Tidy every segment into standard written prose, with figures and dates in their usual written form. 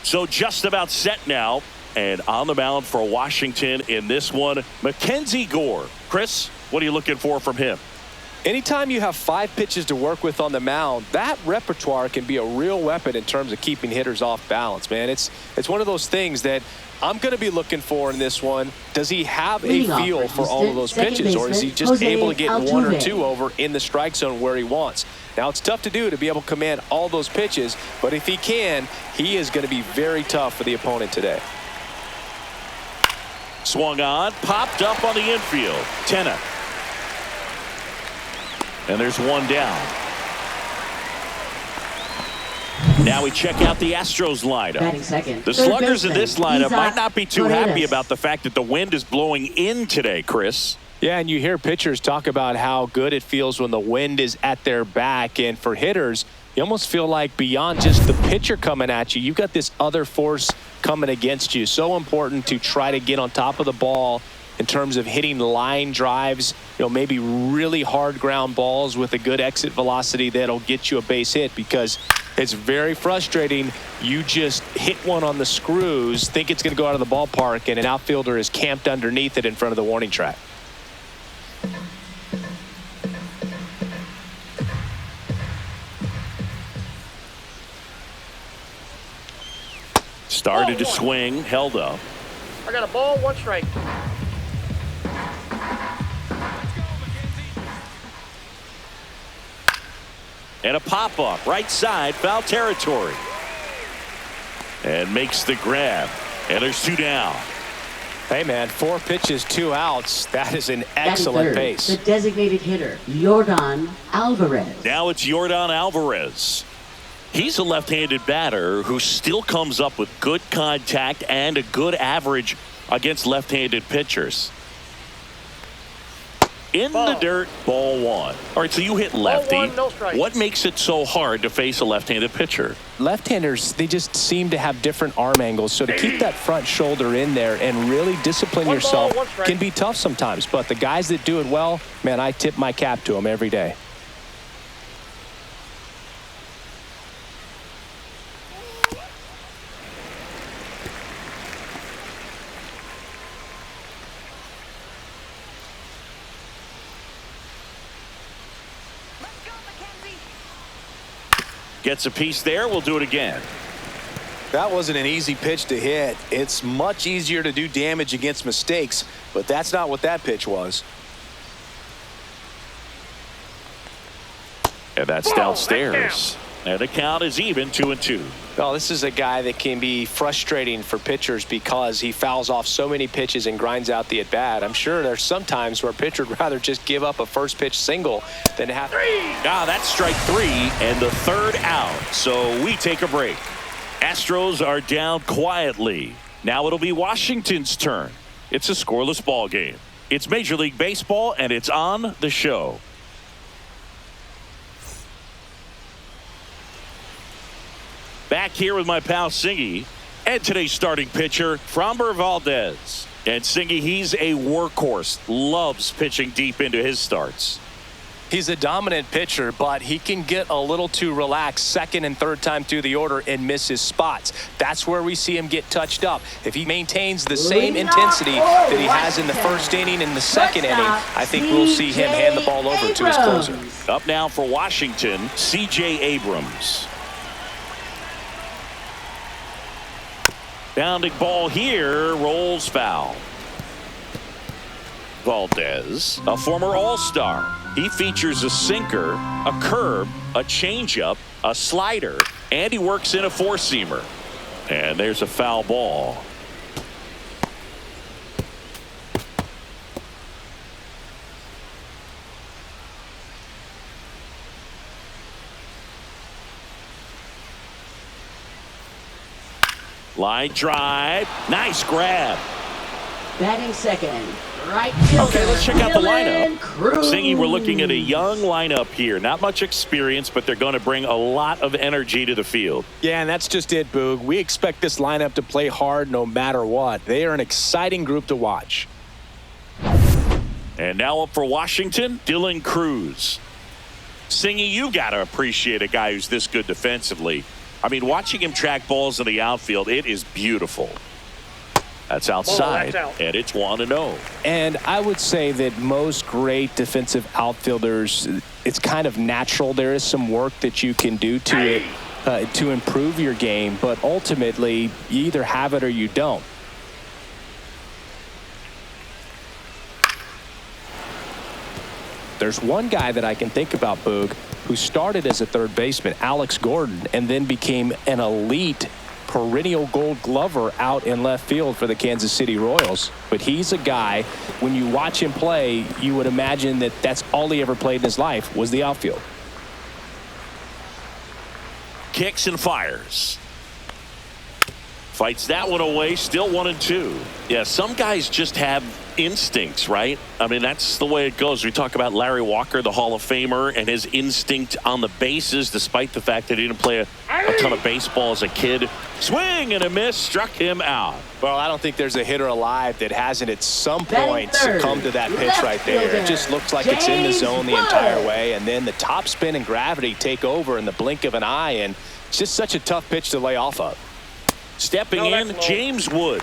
So just about set now. And on the mound for Washington in this one, Mackenzie Gore. Chris, what are you looking for from him? Anytime you have 5 pitches to work with on the mound, that repertoire can be a real weapon in terms of keeping hitters off balance, man. It's one of those things that I'm going to be looking for in this one. Does he have a feel for all of those pitches, or is he just able to get 1 or 2 over in the strike zone where he wants? Now, it's tough to do to be able to command all those pitches, but if he can, he is going to be very tough for the opponent today. Swung on, popped up on the infield. Tenna. And there's one down. Now we check out the Astros lineup. The sluggers in this lineup might not be too happy about the fact that the wind is blowing in today, Chris. Yeah, and you hear pitchers talk about how good it feels when the wind is at their back. And for hitters, you almost feel like beyond just the pitcher coming at you, you've got this other force coming against you. So important to try to get on top of the ball in terms of hitting line drives, maybe really hard ground balls with a good exit velocity that'll get you a base hit, because it's very frustrating. You just hit one on the screws, think it's going to go out of the ballpark, and an outfielder is camped underneath it in front of the warning track. Started to swing, held up. I got a ball, 1 strike. And a pop-up, right side, foul territory. And makes the grab. And there's 2 down. Hey, man, 4 pitches, 2 outs. That is an excellent pace. The designated hitter, Yordan Alvarez. Now it's Yordan Alvarez. He's a left-handed batter who still comes up with good contact and a good average against left-handed pitchers. In the dirt, ball 1. All right, so you hit lefty. Ball 1, no strike. What makes it so hard to face a left-handed pitcher? Left-handers, they just seem to have different arm angles. So to keep that front shoulder in there and really discipline yourself can be tough sometimes. But the guys that do it well, man, I tip my cap to them every day. Gets a piece there. We'll do it again. That wasn't an easy pitch to hit. It's much easier to do damage against mistakes, but that's not what that pitch was. And that's downstairs. And the count is even, 2-2. Well, this is a guy that can be frustrating for pitchers because he fouls off so many pitches and grinds out the at-bat. I'm sure there's some times where a pitcher would rather just give up a first pitch single than have... That's strike 3 and the 3rd out. So we take a break. Astros are down quietly. Now it'll be Washington's turn. It's a scoreless ball game. It's Major League Baseball, and it's on the show. Back here with my pal Singy and today's starting pitcher, Framber Valdez. And Singy, he's a workhorse, loves pitching deep into his starts. He's a dominant pitcher, but he can get a little too relaxed second and third time through the order and miss his spots. That's where we see him get touched up. If he maintains the same intensity that he has in the first inning and the second inning, I think we'll see him hand the ball over to his closer. Up now for Washington, C.J. Abrams. Bounding ball here, rolls foul. Valdez, a former All-Star. He features a sinker, a curve, a changeup, a slider, and he works in a four-seamer. And there's a foul ball. Line drive. Nice grab. Batting second, right fielder. Okay, let's check out the lineup. Cruz. Singy, we're looking at a young lineup here. Not much experience, but they're going to bring a lot of energy to the field. Yeah, and that's just it, Boog. We expect this lineup to play hard no matter what. They are an exciting group to watch. And now up for Washington, Dylan Cruz. Singy, you got to appreciate a guy who's this good defensively. I mean, watching him track balls in the outfield, it is beautiful. That's outside, and it's 1-0. And I would say that most great defensive outfielders, it's kind of natural. There is some work that you can do to it to improve your game, but ultimately, you either have it or you don't. There's one guy that I can think about, Boog, who started as a third baseman, Alex Gordon, and then became an elite perennial Gold Glover out in left field for the Kansas City Royals. But he's a guy, when you watch him play, you would imagine that that's all he ever played in his life was the outfield. Kicks and fires. Fights that one away, still 1-2. Yeah, some guys just have instincts, right? I mean, that's the way it goes. We talk about Larry Walker, the Hall of Famer, and his instinct on the bases, despite the fact that he didn't play a ton of baseball as a kid. Swing and a miss, struck him out. Well, I don't think there's a hitter alive that hasn't at some point succumbed to that pitch right there. It just looks like it's in the zone the entire way, and then the top spin and gravity take over in the blink of an eye, and it's just such a tough pitch to lay off of. Stepping in, James Wood.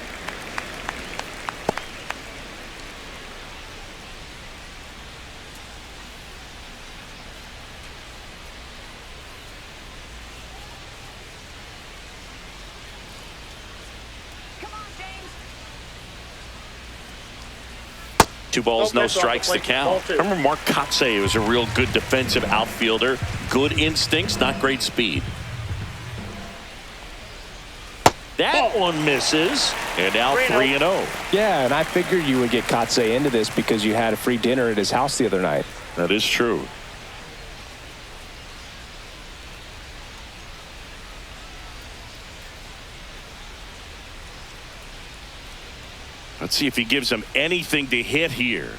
Two balls, no strikes to count. Remember Mark Kotsay was a real good defensive outfielder. Good instincts, not great speed. That one misses, and now 3-0. Yeah, and I figured you would get Kotsay into this because you had a free dinner at his house the other night. That is true. Let's see if he gives him anything to hit here.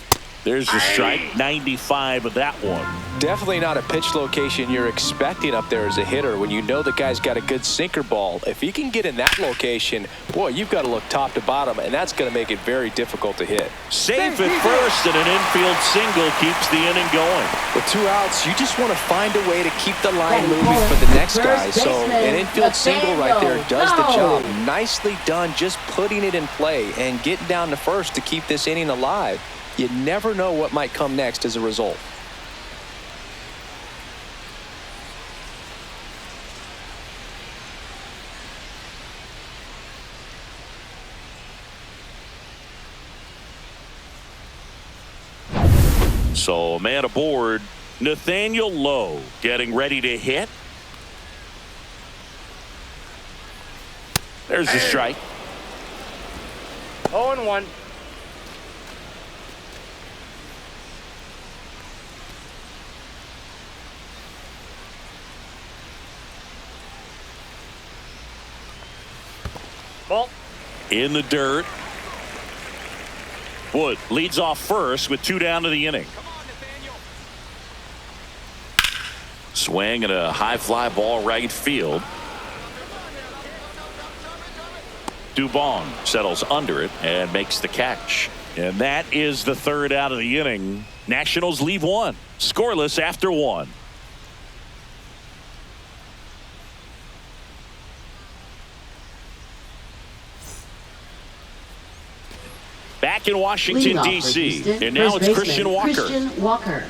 There's the strike, 95 of that one. Definitely not a pitch location you're expecting up there as a hitter when you know the guy's got a good sinker ball. If he can get in that location, boy, you've got to look top to bottom, and that's going to make it very difficult to hit. Safe at first, and an infield single keeps the inning going. With 2 outs, you just want to find a way to keep the line moving for the next guy. So an infield single right there does the job. Nicely done, just putting it in play and getting down to first to keep this inning alive. You never know what might come next as a result. So, man aboard, Nathaniel Lowe getting ready to hit. There's the strike. 0-1. Ball. In the dirt. Wood leads off first with 2 down to the inning. Swing and a high fly ball right field. Dubon settles under it and makes the catch. And that is the 3rd out of the inning. Nationals leave 1. Scoreless after 1. Back in Washington, D.C., and now it's Christian Walker.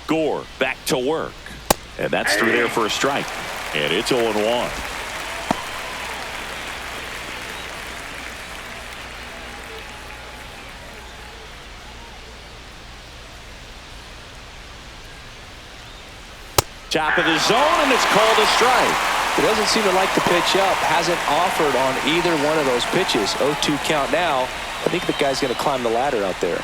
Gore back to work, and that's through there for a strike, and it's 0-1. Top of the zone, and it's called a strike. He doesn't seem to like the pitch up. Hasn't offered on either one of those pitches. 0-2 count now. I think the guy's going to climb the ladder out there.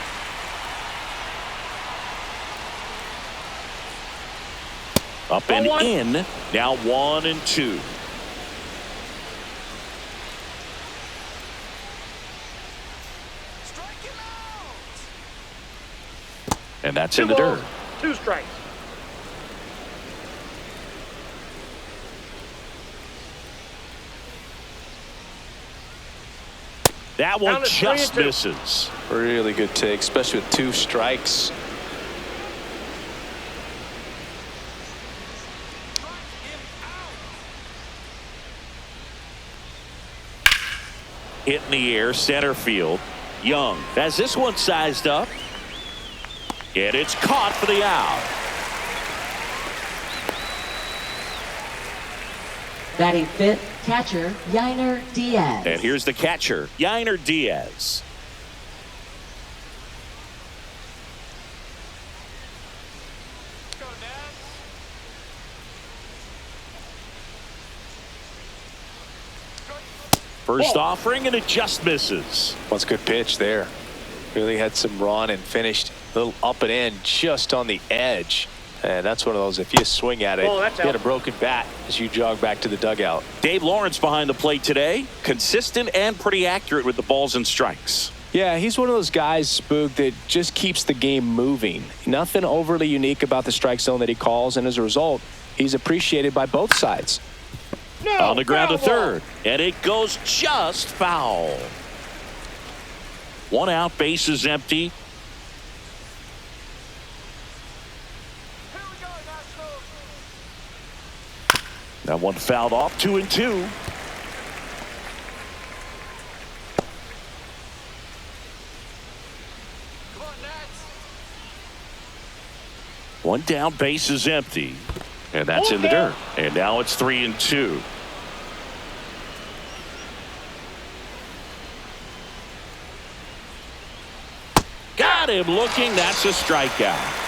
Up and in. Now 1-2. And that's in the dirt. 2 strikes. That one Down to just 3-2. misses. Really good take, especially with 2 strikes. Hit in the air, center field. Young has this one sized up. And it's caught for the out. Batting fifth, catcher Yainer Diaz. And here's the catcher, Yainer Diaz. First offering, and it just misses. That's a good pitch there. Really had some run and finished a little up and in just on the edge. And that's one of those, if you swing at it, Oh, that's you get out. a broken bat as you jog back to the dugout. Dave Lawrence behind the plate today. Consistent and pretty accurate with the balls and strikes. Yeah, he's one of those guys, Spook, that just keeps the game moving. Nothing overly unique about the strike zone that he calls, and as a result, he's appreciated by both sides. No, On the ground to foul ball. third, and it goes just foul. 1 out, base is empty. That one fouled off, 2-2. One down, base is empty. And that's in the dirt. And now it's 3-2. Got him looking. That's a strikeout.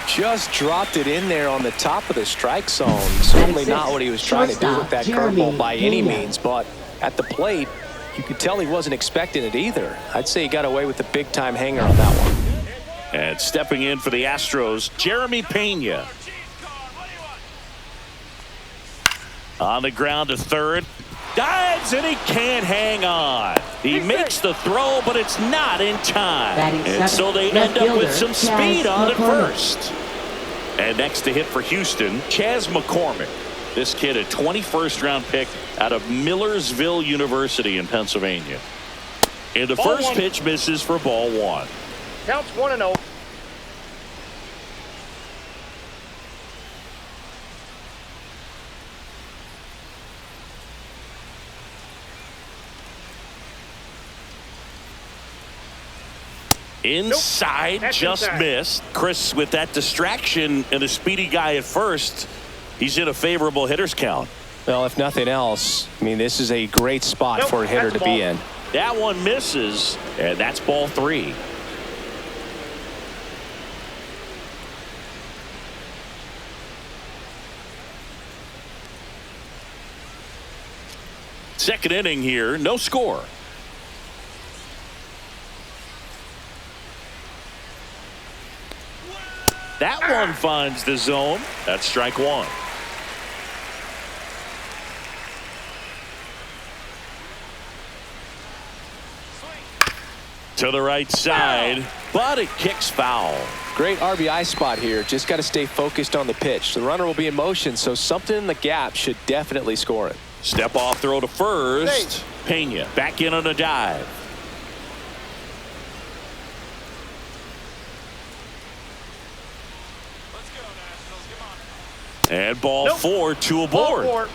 Just dropped it in there on the top of the strike zone. Certainly not what he was trying to do with that curveball by any means, but at the plate, you could tell he wasn't expecting it either. I'd say he got away with a big-time hanger on that one. And stepping in for the Astros, Jeremy Pena. On the ground to third. Dives, and he can't hang on. He makes the throw, but it's not in time. And so they end up with some speed on at first. And next to hit for Houston, Chas McCormick. This kid, a 21st round pick out of Millersville University in Pennsylvania. And the Ball first one. pitch misses for ball 1. Counts 1-0. Inside, That's just inside. missed. Chris, with that distraction and a speedy guy at first, he's in a favorable hitter's count. Well, if nothing else, I mean, this is a great spot Nope, for a hitter that's to be ball. in. That one misses, and that's ball 3. Second inning here, no score. That one finds the zone. That's strike 1. To the right side, but it kicks foul. Great RBI spot here. Just got to stay focused on the pitch. The runner will be in motion, so something in the gap should definitely score it. Step off throw to first. Pena back in on a dive. And ball 4, 2 aboard. Ball 4.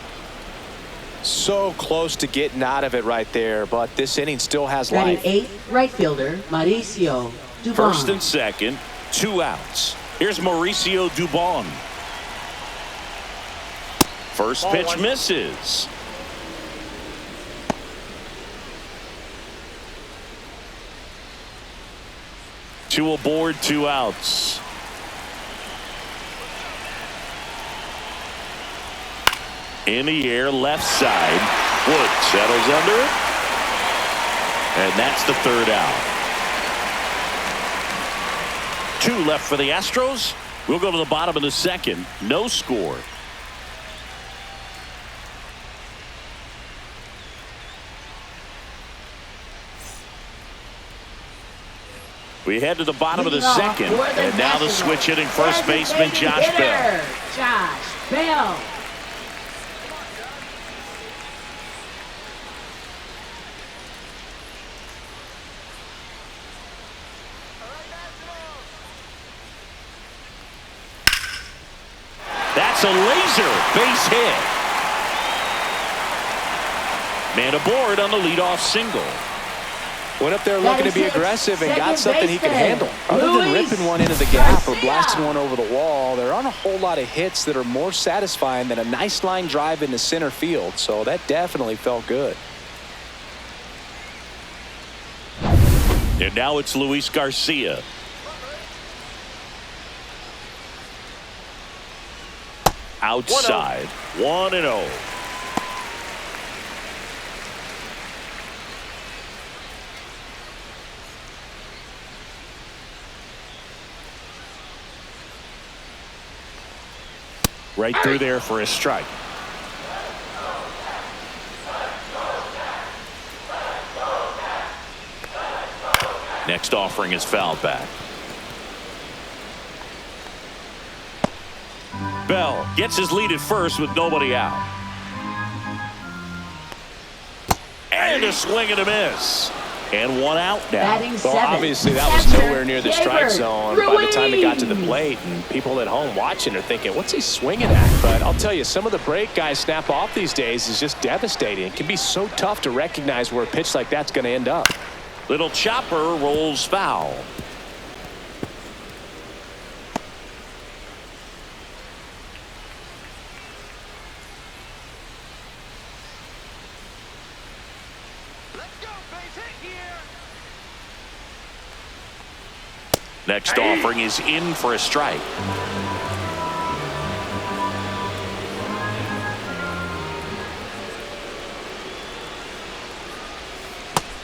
So close to getting out of it right there, but this inning still has Batting life. eighth, right fielder Mauricio Dubon. First and second, 2 outs. Here's Mauricio Dubon. First Ball pitch 1. misses. Two aboard, 2 outs. In the air, left side. Wood settles under it. And that's the 3rd out. 2 left for the Astros. We'll go to the bottom of the 2nd. No score. We head to the bottom of the 2nd. And now the switch hitting first baseman Josh Bell. Josh Bell. That's a laser base hit. Man aboard on the leadoff single. Went up there looking to be aggressive and got something he could handle. Other than ripping one into the gap or blasting one over the wall, there aren't a whole lot of hits that are more satisfying than a nice line drive into center field. So that definitely felt good. And now it's Luis Garcia. Outside, 1-0. Right through there for a strike. Next offering is fouled back. Bell gets his lead at first with nobody out. And a swing and a miss. And one out now. Well, obviously that was nowhere near the strike zone by the time it got to the plate. And people at home watching are thinking, what's he swinging at? But I'll tell you, some of the break guys snap off these days is just devastating. It can be so tough to recognize where a pitch like that's going to end up. Little chopper rolls foul. Next offering is in for a strike.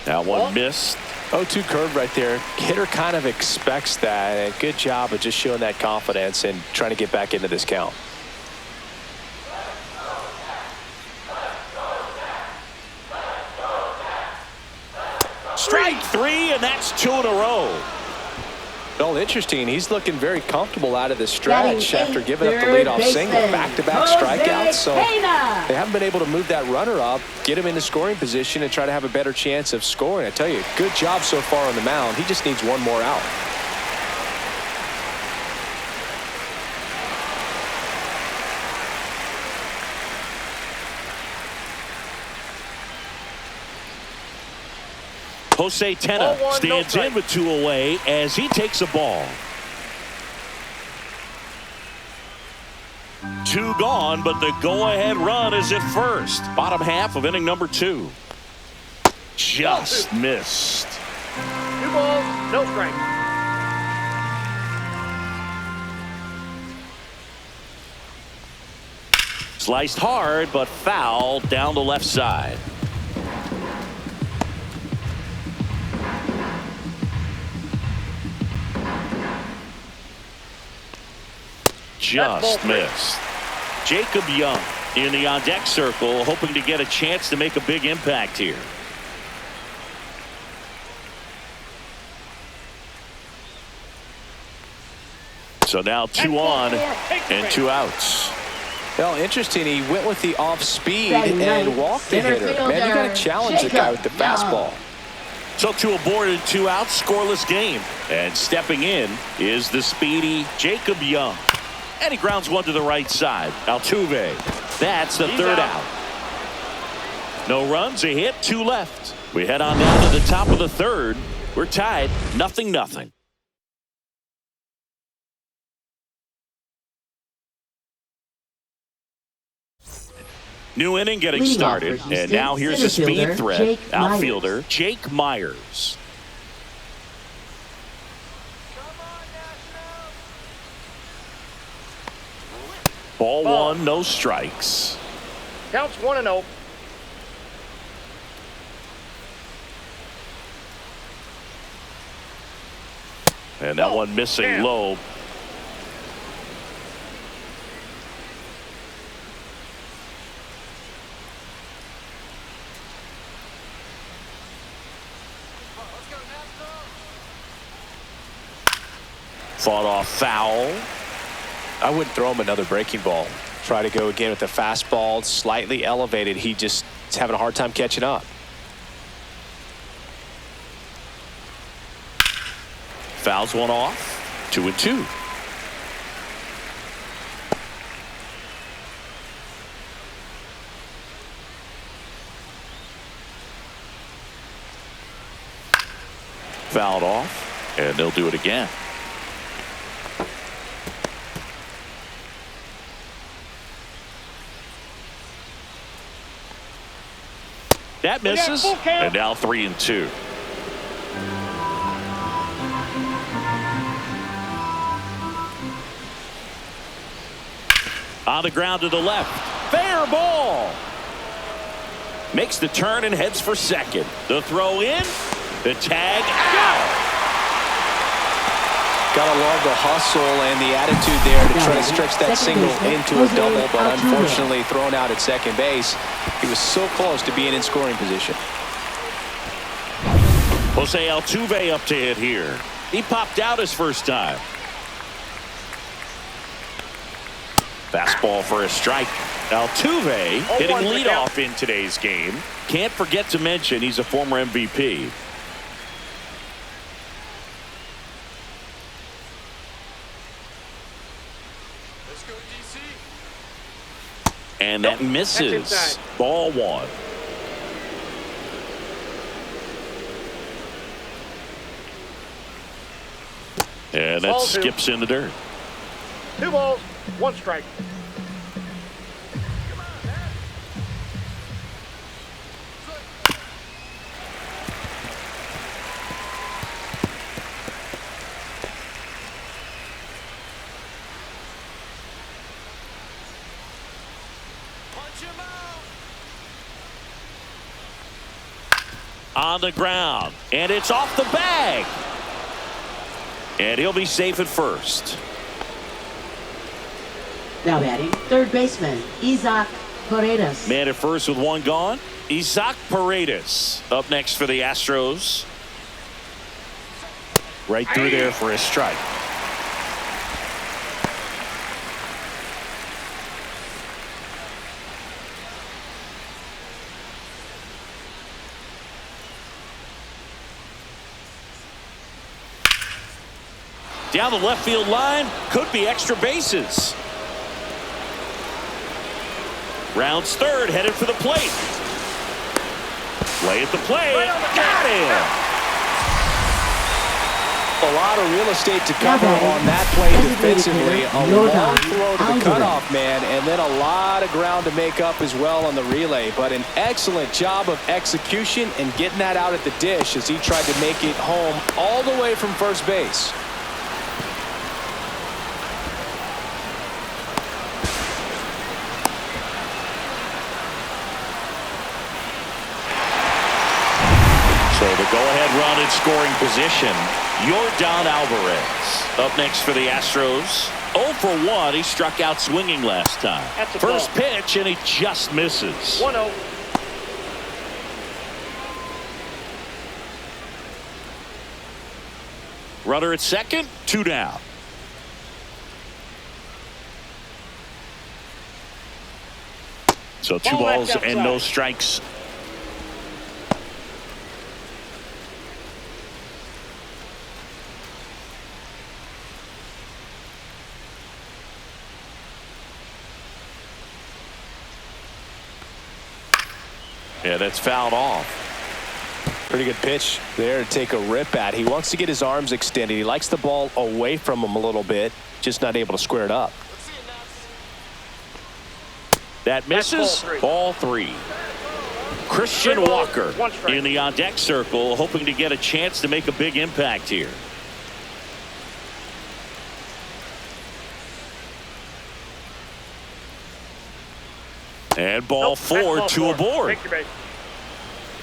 That one missed. 0-2 curve right there. Hitter kind of expects that. And good job of just showing that confidence and trying to get back into this count. Strike three, and that's 2 in a row. Well, interesting. He's looking very comfortable out of the stretch after giving up the leadoff single. Back-to-back strikeouts. So they haven't been able to move that runner up, get him into scoring position, and try to have a better chance of scoring. I tell you, good job so far on the mound. He just needs one more out. Jose Tena stands in with 2 away as he takes a ball. 2 gone, but the go-ahead run is at first. Bottom half of inning number 2. Just missed. 2 balls, no strikes. Sliced hard, but foul down the left side. Just missed. Jacob Young in the on-deck circle, hoping to get a chance to make a big impact here. So now 2 on and 2 outs. Well, interesting. He went with the off speed and walked the hitter. Man, you got to challenge the guy with the fastball. So 2 aboard and 2 out, scoreless game. And stepping in is the speedy Jacob Young. And he grounds one to the right side. Altuve. That's the 3rd out. No runs, a hit, 2 left. We head on down to the top of the 3rd. We're tied, 0-0. New inning getting started. And now here's a speed threat. Outfielder Jake Myers. Ball 1, no strikes. Counts 1-0. And that one missing low. Fought off foul. I wouldn't throw him another breaking ball. Try to go again with the fastball, slightly elevated. He just is having a hard time catching up. Fouls one off. 2-2. fouled off, and they'll do it again. That misses, and now 3-2. On the ground to the left. Fair ball. Makes the turn and heads for second. The throw in. The tag out. Gotta love the hustle and the attitude there to try to stretch that single into a double, but unfortunately thrown out at second base. He was so close to being in scoring position. Jose Altuve up to hit here. He popped out his first time. Fastball for a strike. Altuve hitting leadoff in today's game. Can't forget to mention he's a former MVP. And that misses. Ball one. And that skips in the dirt. 2 balls, 1 strike. On the ground, and it's off the bag. And he'll be safe at first. Now batting, third baseman, Isaac Paredes. Man at first with 1 gone. Isaac Paredes up next for the Astros. Right through there for a strike. Down the left field line, could be extra bases. Rounds third, headed for the plate. Play at the plate, got him. A lot of real estate to cover on that play defensively. A long throw to the cutoff man, and then a lot of ground to make up as well on the relay. But an excellent job of execution and getting that out at the dish as he tried to make it home all the way from first base. So the go-ahead run in scoring position. Yordan Alvarez up next for the Astros. 0 for 1. He struck out swinging last time. First pitch, and he just misses. 1-0. Runner at second, 2 down. So 2 balls and no strikes. Yeah, that's fouled off. Pretty good pitch there to take a rip at. He wants to get his arms extended. He likes the ball away from him a little bit, just not able to square it up. That misses. Ball 3. Christian Walker in the on-deck circle, hoping to get a chance to make a big impact here. And ball 4, 2 aboard.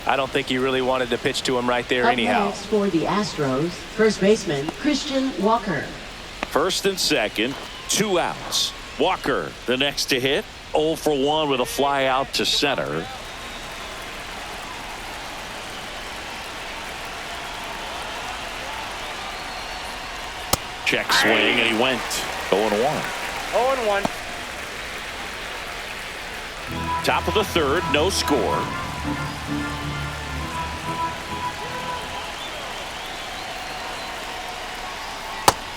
I don't think he really wanted to pitch to him right there anyhow. Up next for the Astros, first baseman, Christian Walker. First and second, 2 outs. Walker, the next to hit. 0 for 1 with a fly out to center. Check swing, and he went 0-1. 0-1. Top of the third, no score.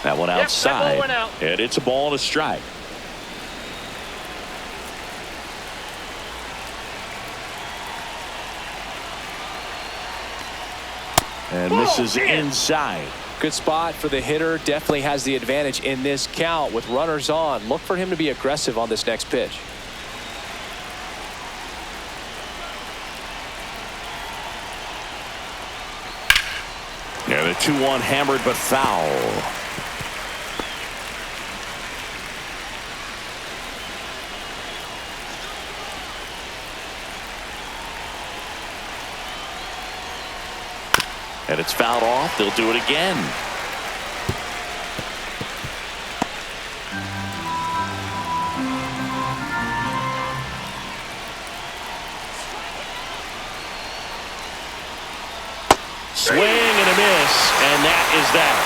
That one outside, and it's a ball and a strike. And misses inside. Good spot for the hitter. Definitely has the advantage in this count with runners on. Look for him to be aggressive on this next pitch. And a 2-1 hammered but foul. And it's fouled off. They'll do it again. Swing and a miss, and that is that.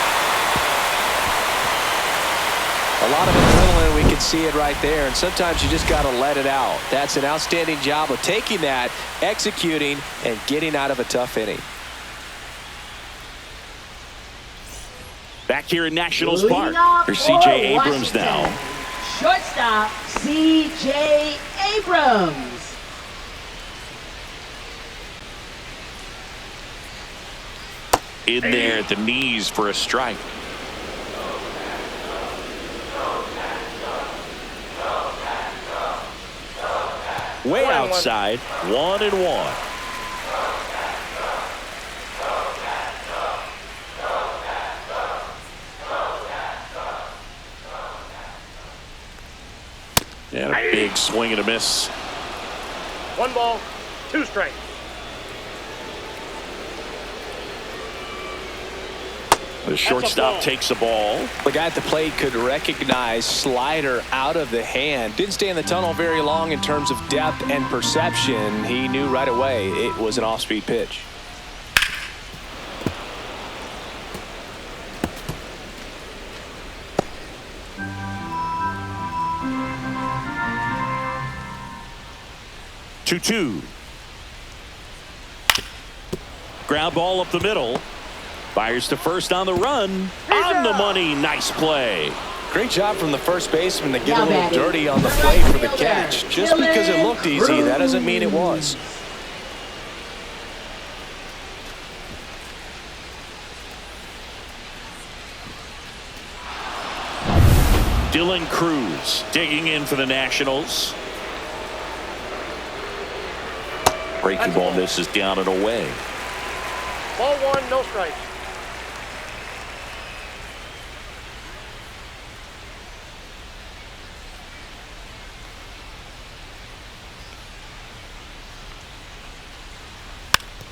A lot of adrenaline, we can see it right there, and sometimes you just got to let it out. That's an outstanding job of taking that, executing, and getting out of a tough inning. Back here in Nationals Park, there's C.J. Abrams now. Shortstop, C.J. Abrams. In there at the knees for a strike. Way outside, 1-1. And a big swing and a miss. 1 ball, 2 strikes. The shortstop takes the ball. The guy at the plate could recognize slider out of the hand. Didn't stay in the tunnel very long in terms of depth and perception. He knew right away it was an off-speed pitch. Two. Ground ball up the middle. Fires to first on the run. On the money. Nice play. Great job from the first baseman to get a little dirty on the plate for the catch. Just because it looked easy, that doesn't mean it was. Dylan Cruz digging in for the Nationals. Breaking ball misses down and away. Ball 1, no strikes.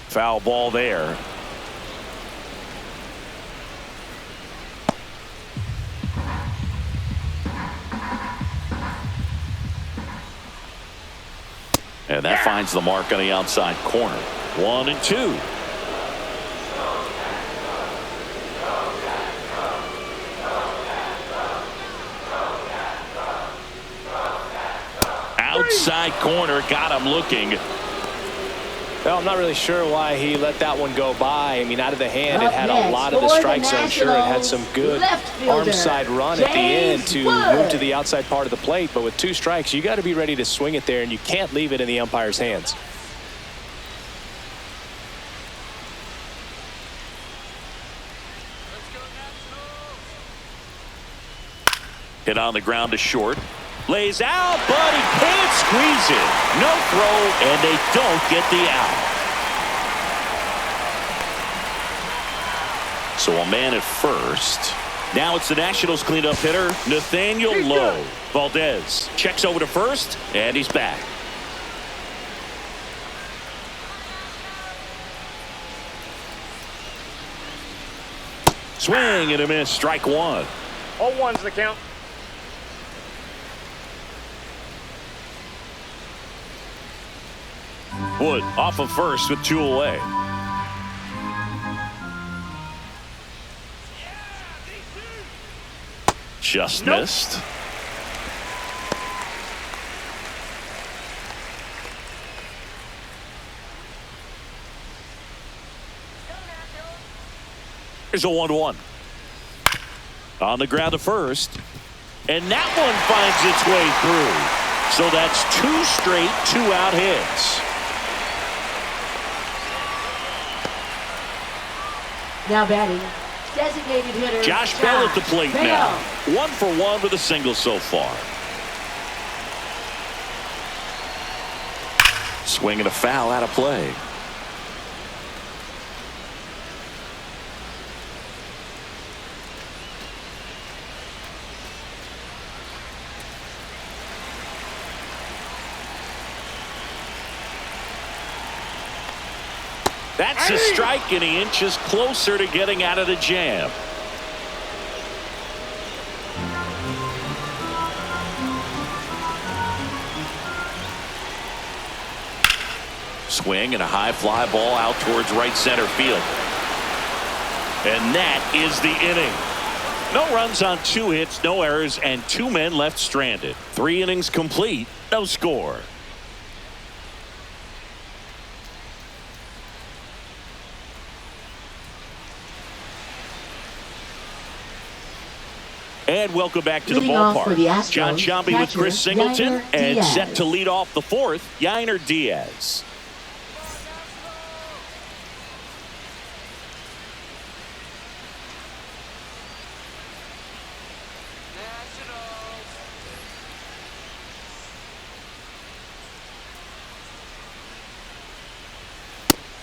Foul ball there. And that finds the mark on the outside corner. 1-2. Outside corner, got him looking. Well, I'm not really sure why he let that one go by. I mean, out of the hand, it had a lot of the strike zone. Sure, it had some good arm side run at the end to move to the outside part of the plate. But with 2 strikes, you got to be ready to swing it there, and you can't leave it in the umpire's hands. Hit on the ground to short. Lays out, but he can't squeeze it. No throw, and they don't get the out. So a man at first. Now it's the Nationals cleanup hitter, Nathaniel Lowe. Valdez checks over to first, and he's back. Swing and a miss, strike 1. All 1's the count. Wood off of first with 2 away. Just missed. Here's a 1-1. On the ground to first. And that one finds its way through. So that's 2 straight 2-out hits. Now batting, designated hitter Josh Bell at the plate Bell. now. 1 for 1 with a single so far. Swing and a foul out of play. That's a strike, and he inches closer to getting out of the jam. Swing and a high fly ball out towards right center field. And that is the inning. No runs on 2 hits, no errors, and 2 men left stranded. 3 innings complete, no score. And welcome back to the Leading off for the ballpark. Astros, John Sciambi with Chris catcher, Singleton, Yainer and Diaz. set to lead off the 4th, Yainer Diaz.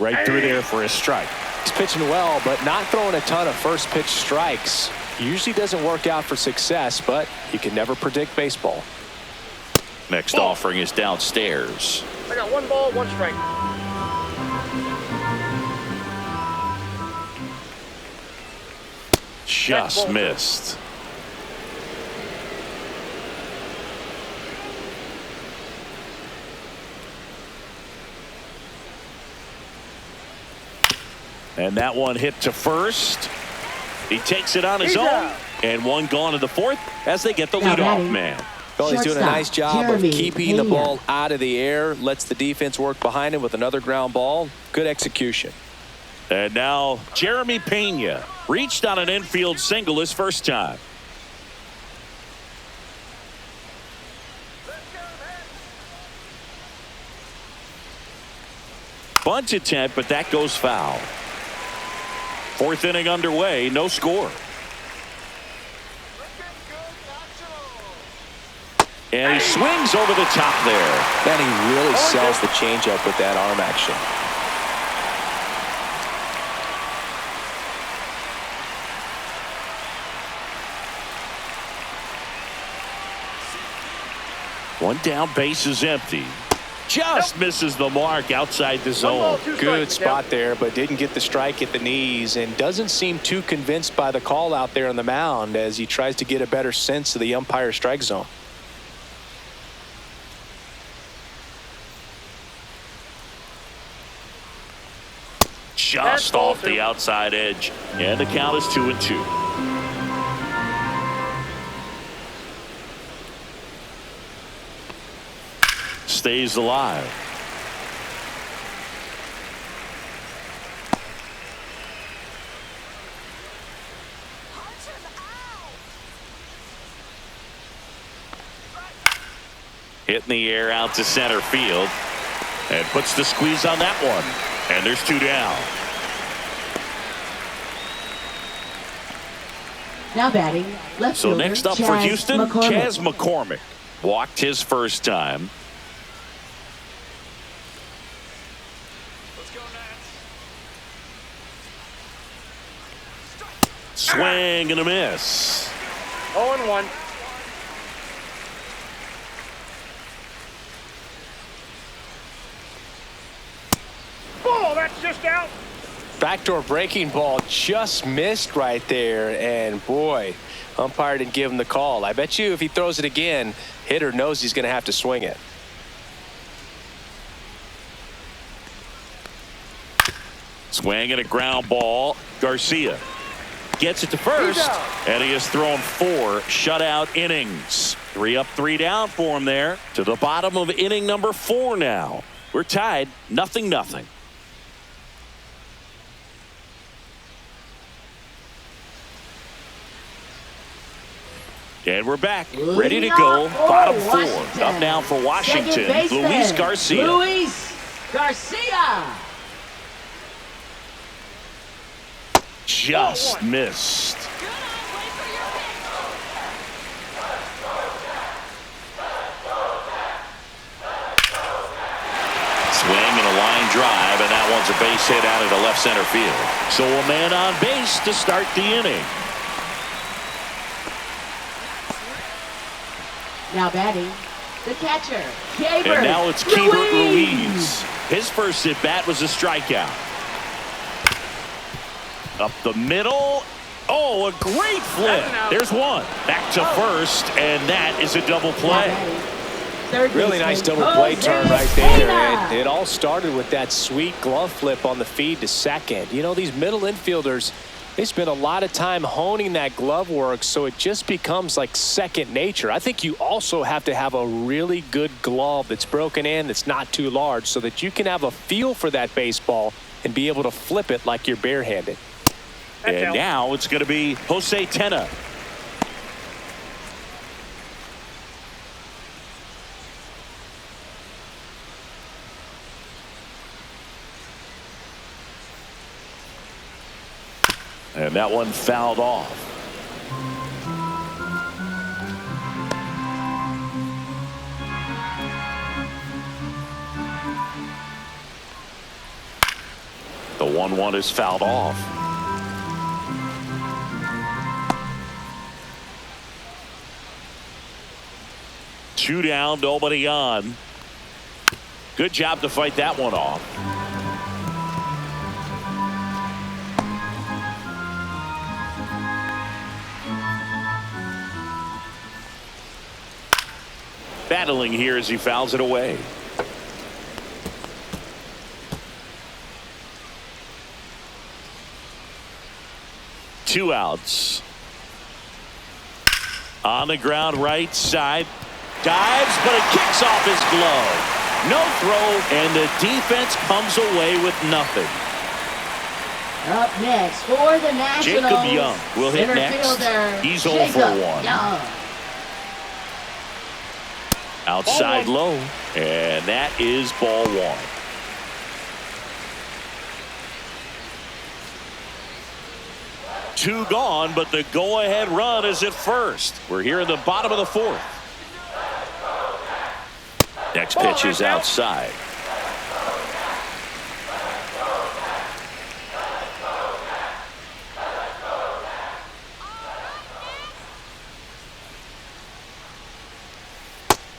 Right through there for a strike. He's pitching well, but not throwing a ton of first pitch strikes. Usually doesn't work out for success, but you can never predict baseball. Next offering is downstairs. I got 1 ball, 1 strike. Just missed. And that one hit to first. He takes it on his own. And 1 gone to the 4th as they get the leadoff man. Well, he's doing a nice job Jeremy of keeping the Pena. ball out of the air, lets the defense work behind him with another ground ball. Good execution. And now Jeremy Pena reached on an infield single his first time. Bunt attempt, but that goes foul. 4th inning underway, no score. And he swings over the top there. And he really sells the changeup with that arm action. One down, base is empty. Just misses the mark outside the zone. Good spot there, but didn't get the strike at the knees and doesn't seem too convinced by the call out there on the mound as he tries to get a better sense of the umpire strike zone. Just off the outside edge. And the count is 2-2. Stays alive. Hit in the air out to center field. And puts the squeeze on that one. And there's 2 down. Now batting, left So fielder, next up for Chaz Houston, McCormick. Chaz McCormick. Walked his first time. Swing and a miss. 0-1. Oh, that's just out. Backdoor breaking ball just missed right there, and boy, umpire didn't give him the call. I bet you if he throws it again, hitter knows he's going to have to swing it. Swing and a ground ball. Garcia gets it to first, and he has thrown 4 shutout innings. 3 up, 3 down for him there. To the bottom of inning number 4 now. We're tied, 0-0. And we're back, ready to go. Bottom 4. Washington. Up now for Washington, Second baseman, Luis Garcia. Luis Garcia. Just missed. Swing and a line drive, and that one's a base hit out into left center field. So a man on base to start the inning. Now batting, the catcher, And now it's Keibert Ruiz. His first at bat was a strikeout. Up the middle. Oh, a great flip. There's one. Back to first, and that is a double play. Really nice double play turn right there. And it all started with that sweet glove flip on the feed to second. You know, these middle infielders, they spend a lot of time honing that glove work, so it just becomes like second nature. I think you also have to have a really good glove that's broken in, that's not too large, so that you can have a feel for that baseball and be able to flip it like you're barehanded. And now it's going to be Jose Tena. And that one fouled off. The 1-1 is fouled off. Two down, nobody on. Good job to fight that one off. Battling here as he fouls it away. Two outs. On the ground, right side. Dives, but it kicks off his glove. No throw, and the defense comes away with nothing. Up next for the Nationals, Jacob Young will hit center next. fielder, He's 0 for 1. Young. Outside low, and that is ball 1. Two gone, but the go-ahead run is at first. We're here in the bottom of the 4th. Next pitch is outside.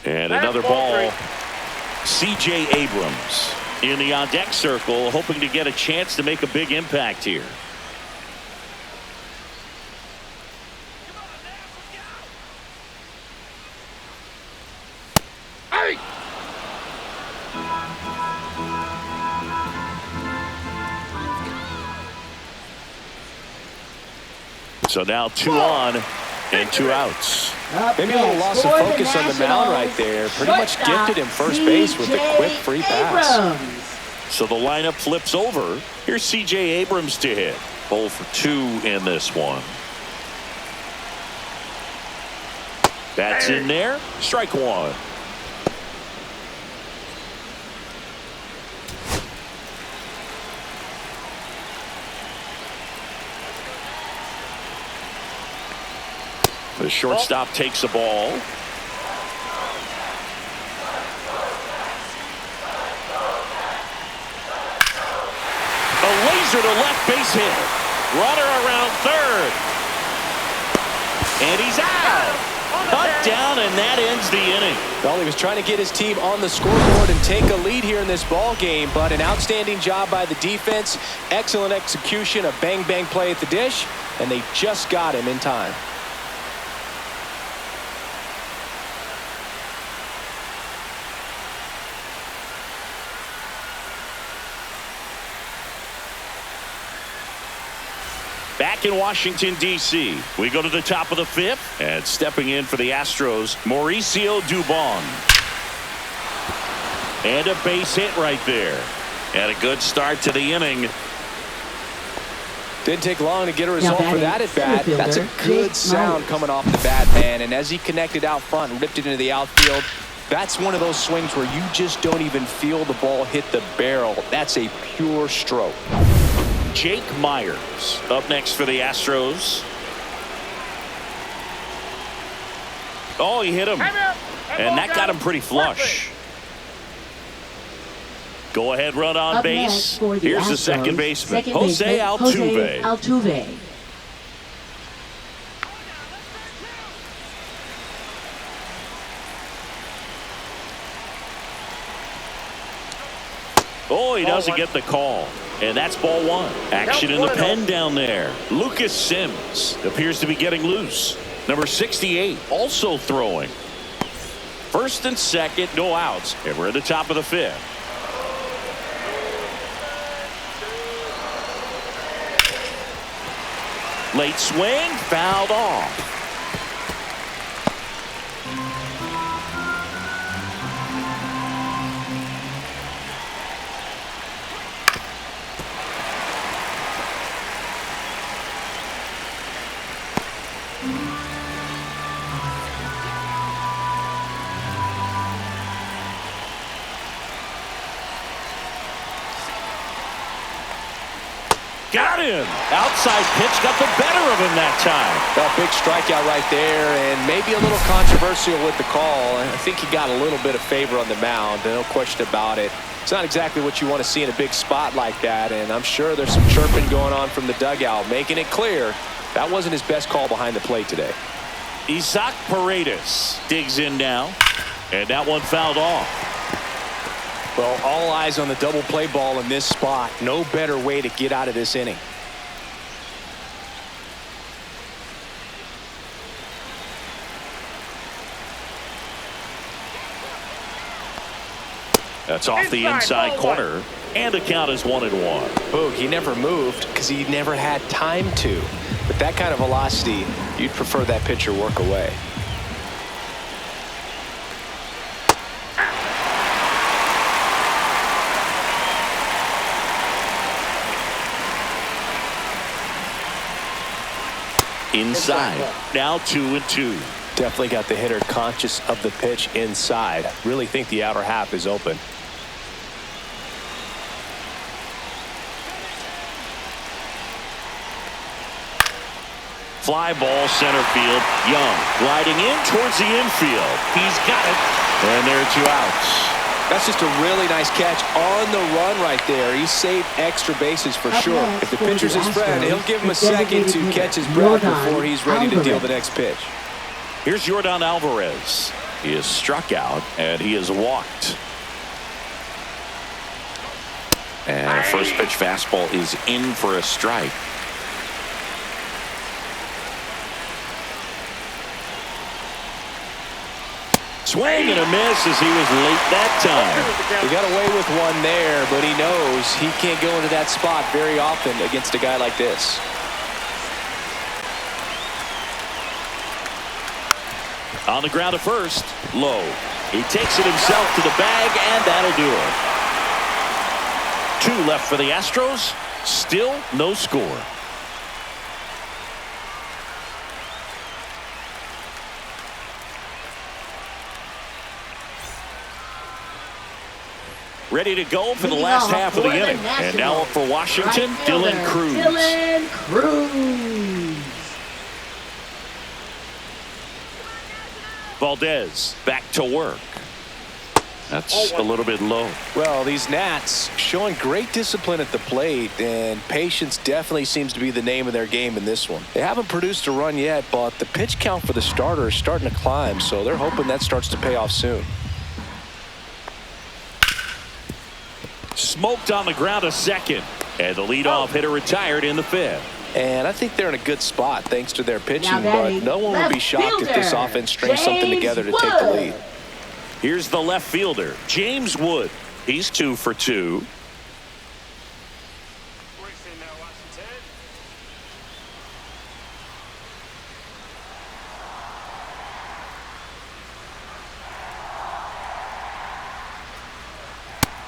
And another ball. C.J. Abrams in the on-deck circle, hoping to get a chance to make a big impact here. So now 2 on and 2 outs. Maybe a little loss of focus on the mound right there. Pretty much gifted him first base with a quick free pass. So the lineup flips over. Here's C.J. Abrams to hit. 0 for 2 in this one. That's in there. Strike 1. The shortstop takes the ball. A laser to left base hit. Runner around third. And he's out. Cut down, and that ends the inning. Well, he was trying to get his team on the scoreboard and take a lead here in this ball game, but an outstanding job by the defense. Excellent execution, a bang-bang play at the dish, and they just got him in time. Back in Washington, D.C., we go to the top of the 5th, and stepping in for the Astros, Mauricio Dubon. And a base hit right there. And a good start to the inning. Didn't take long to get a result for that at bat. That's a good sound coming off the bat, man. And as he connected out front and ripped it into the outfield, that's one of those swings where you just don't even feel the ball hit the barrel. That's a pure stroke. Jake Myers up next for the Astros. Oh, he hit him. And that got him pretty flush. Go ahead, run on Up base. next for the Here's the Astros, second baseman, second Jose baseman, Altuve. Altuve. Oh, he doesn't get the call. And that's ball one. Action in the pen down there. Lucas Sims appears to be getting loose. Number 68 also throwing. First and second, no outs. And we're at the top of the fifth. Late swing, fouled off. Got him. Outside pitch got the better of him that time. A big strikeout right there, and maybe a little controversial with the call. I think he got a little bit of favor on the mound, no question about it. It's not exactly what you want to see in a big spot like that, and I'm sure there's some chirping going on from the dugout, making it clear that wasn't his best call behind the plate today. Isaac Paredes digs in now, and that one fouled off. Well, all eyes on the double play ball in this spot. No better way to get out of this inning. That's off the inside corner, and the count is 1-1. Boog, he never moved because he never had time to. With that kind of velocity, you'd prefer that pitcher work away. Inside, now 2-2. Definitely got the hitter conscious of the pitch inside. Really think the outer half is open. Fly ball center field. Young gliding in towards the infield. He's got it. And there are 2 outs. That's just a really nice catch on the run right there. He saved extra bases for sure. If the pitcher's his friend, he'll give him a second to catch his breath before he's ready to deal the next pitch. Here's Yordan Alvarez. He is struck out, and he is walked. And a first pitch fastball is in for a strike. Swing and a miss as he was late that time. He got away with one there, but he knows he can't go into that spot very often against a guy like this. On the ground at first, low. He takes it himself to the bag, and that'll do it. 2 left for the Astros. Still no score. Ready to go for the last half of the inning. And now up for Washington, Dylan Cruz. Dylan Cruz. Valdez back to work. That's a little bit low. Well, these Nats showing great discipline at the plate, and patience definitely seems to be the name of their game in this one. They haven't produced a run yet, but the pitch count for the starter is starting to climb, so they're hoping that starts to pay off soon. Smoked on the ground a second, and the leadoff hitter retired in the 5th. And I think they're in a good spot thanks to their pitching, Now batting, but no one would be shocked if this fielder, offense strings something James together to take the Wood. lead. Here's the left fielder, James Wood. He's 2 for 2.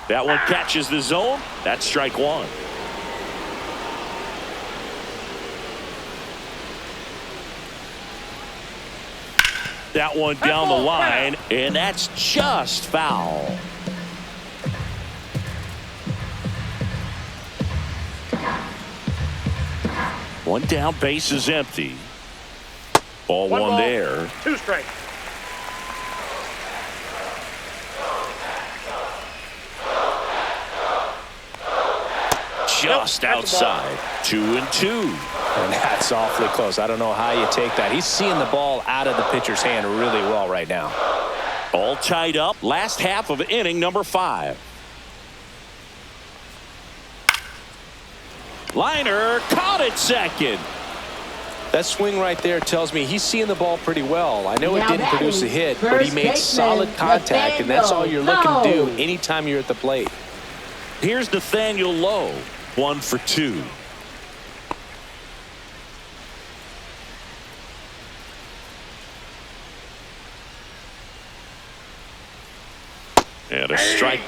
That one catches the zone. That's strike 1. That one down the line, and that's just foul. One down, base is empty. Ball One one ball, there. 2 strikes. Just outside. 2-2. And that's awfully close. I don't know how you take that. He's seeing the ball out of the pitcher's hand really well right now. All tied up. Last half of inning number 5. Liner caught at second. That swing right there tells me he's seeing the ball pretty well. I know it Now didn't produce a batting, hit, but he first made solid baseman, contact, and that's all you're looking to do Lowe. anytime you're at the plate. Here's Nathaniel Lowe. 1 for 2. And a strike.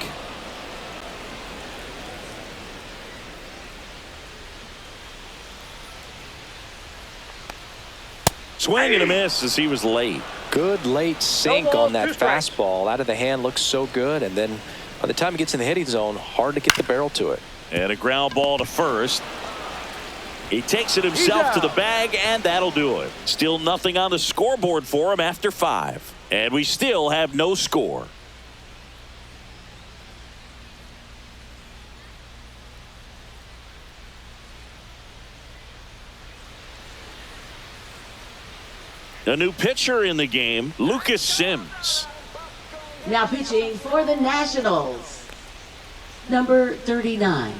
Swing and a miss as he was late. Good late sink No ball, on that 2 strikes. fastball. Out of the hand looks so good, and then by the time he gets in the hitting zone, hard to get the barrel to it. And a ground ball to first. He takes it himself to the bag, and that'll do it. Still nothing on the scoreboard for him after 5. And we still have no score. A new pitcher in the game, Lucas Sims. Now pitching for the Nationals, number 39,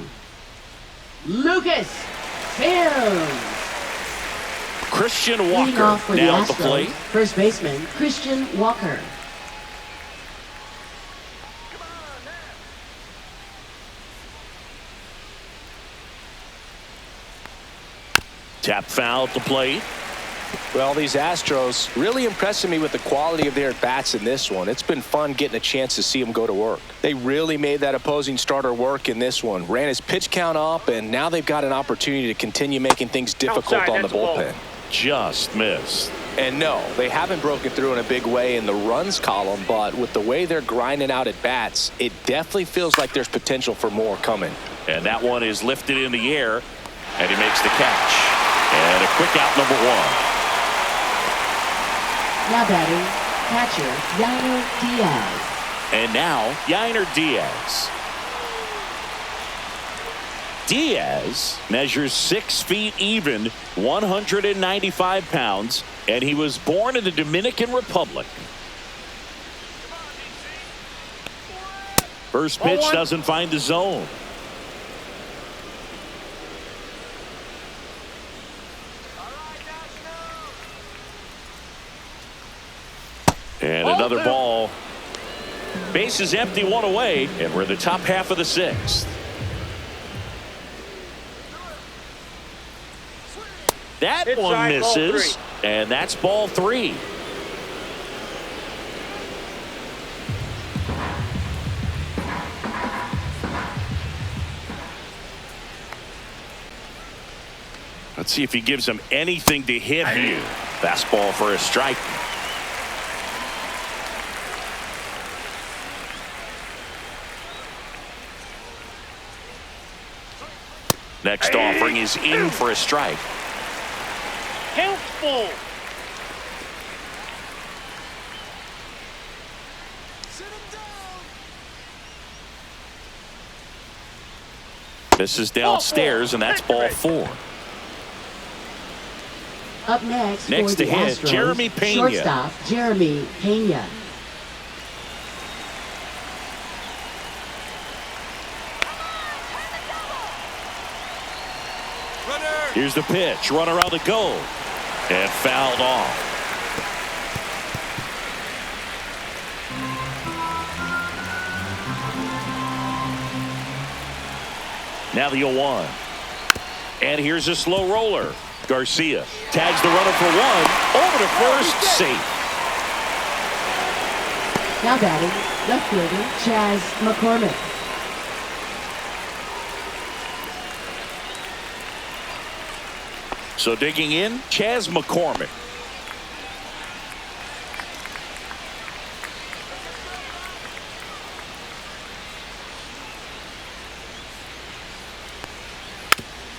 Lucas Sims. Christian Leading Walker off for the now at the Astros, plate. first baseman Christian Walker. Tap foul at the plate. Well, these Astros really impressing me with the quality of their bats in this one. It's been fun getting a chance to see them go to work. They really made that opposing starter work in this one. Ran his pitch count up, and now they've got an opportunity to continue making things difficult Outside, on the that's a ball. bullpen. Just missed. And no, they haven't broken through in a big way in the runs column, but with the way they're grinding out at bats, it definitely feels like there's potential for more coming. And that one is lifted in the air, and he makes the catch. And a quick out, number 1. Now batting, catcher Yainer Diaz. And now, Yainer Diaz. Diaz measures 6 feet even, 195 pounds, and he was born in the Dominican Republic. First pitch doesn't find the zone. And another ball. Base is empty, 1 away, and we're in the top half of the 6th. That one Inside, ball misses, and that's ball 3. Let's see if he gives him anything to hit here. Fastball for a strike. Next offering is in for a strike. Count full. This is downstairs, and that's ball 4. Up next, Next for the to hit, Astros, Jeremy Pena. shortstop Jeremy Pena. Here's the pitch. Runner on the go. And fouled off. Now the 0-1. And here's a slow roller. Garcia tags the runner for 1. Over to first, safe. Now batting, left fielder Chaz McCormick. So digging in, Chaz McCormick.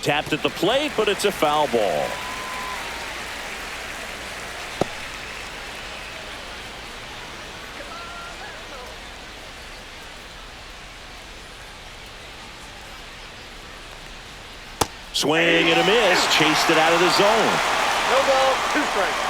Tapped at the plate, but it's a foul ball. Swing and a miss. Chased it out of the zone. No ball, 2 strikes.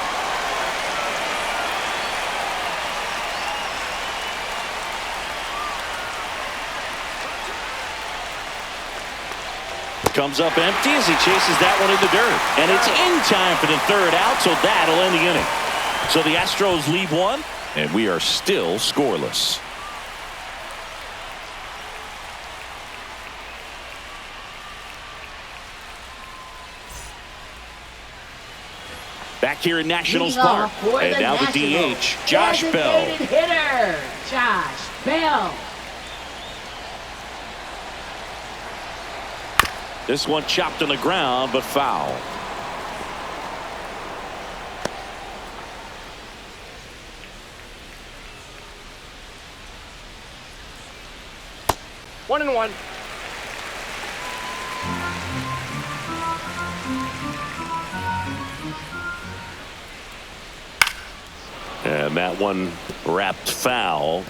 Comes up empty as he chases that one in the dirt. And it's in time for the 3rd out, so that'll end the inning. So the Astros lead 1, and we are still scoreless. Back here in Nationals Park. And now the DH, Josh Bell. Hitter, Josh Bell. This one chopped on the ground, but foul. One and one. And that one wrapped foul.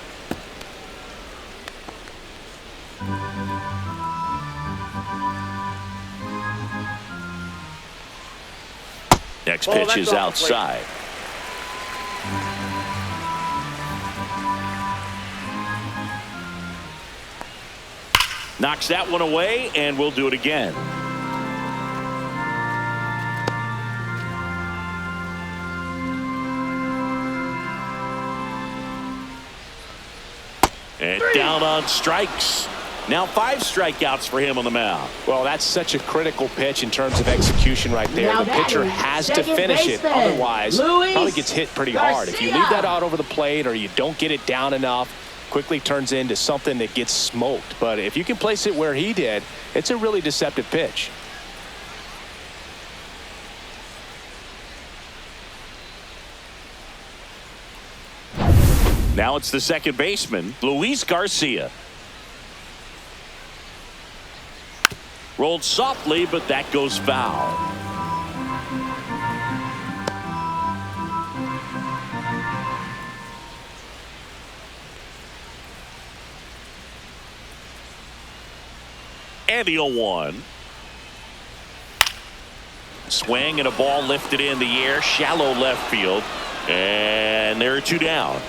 Next pitch is outside. Knocks that one away, and we'll do it again. And down on strikes. Now 5 strikeouts for him on the mound. Well, that's such a critical pitch in terms of execution right there. Now the pitcher has to finish it. Otherwise, probably gets hit pretty hard. If you leave that out over the plate or you don't get it down enough, quickly turns into something that gets smoked. But if you can place it where he did, it's a really deceptive pitch. Now it's the second baseman, Luis Garcia. Rolled softly, but that goes foul. And the 0-1. Swing and a ball lifted in the air, shallow left field. And there are 2 down.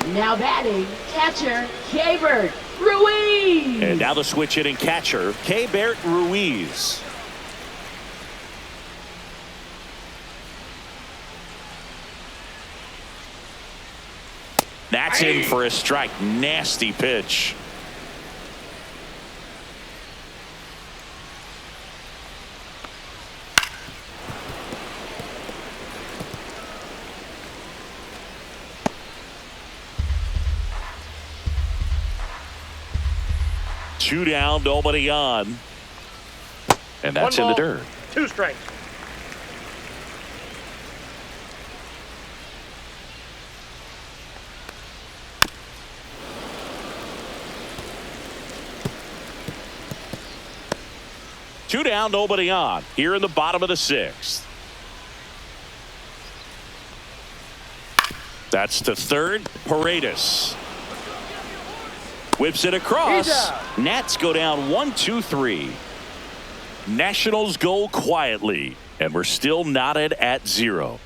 Now batting, catcher, Keibert Ruiz. And now the switch hitting catcher, Keibert Ruiz. That's in for a strike. Nasty pitch. Two down, nobody on. And that's in the dirt. 2 strikes. Two down, nobody on. Here in the bottom of the 6th. That's to third. Paredes whips it across. Nats go down 1-2-3. Nationals go quietly, and we're still knotted at 0.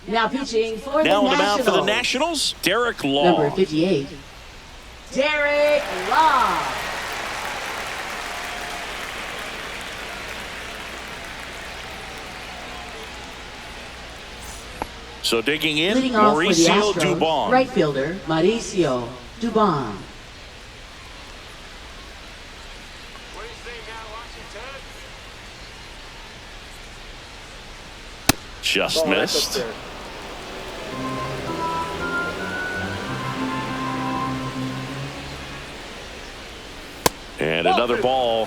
Now pitching for Now the on the mound for the Nationals. Nationals, Derek Law. Number 58, Derek Law. So digging in, Leading off for the Mauricio Astros, Dubon. right fielder Mauricio Dubon. Just missed. And another ball.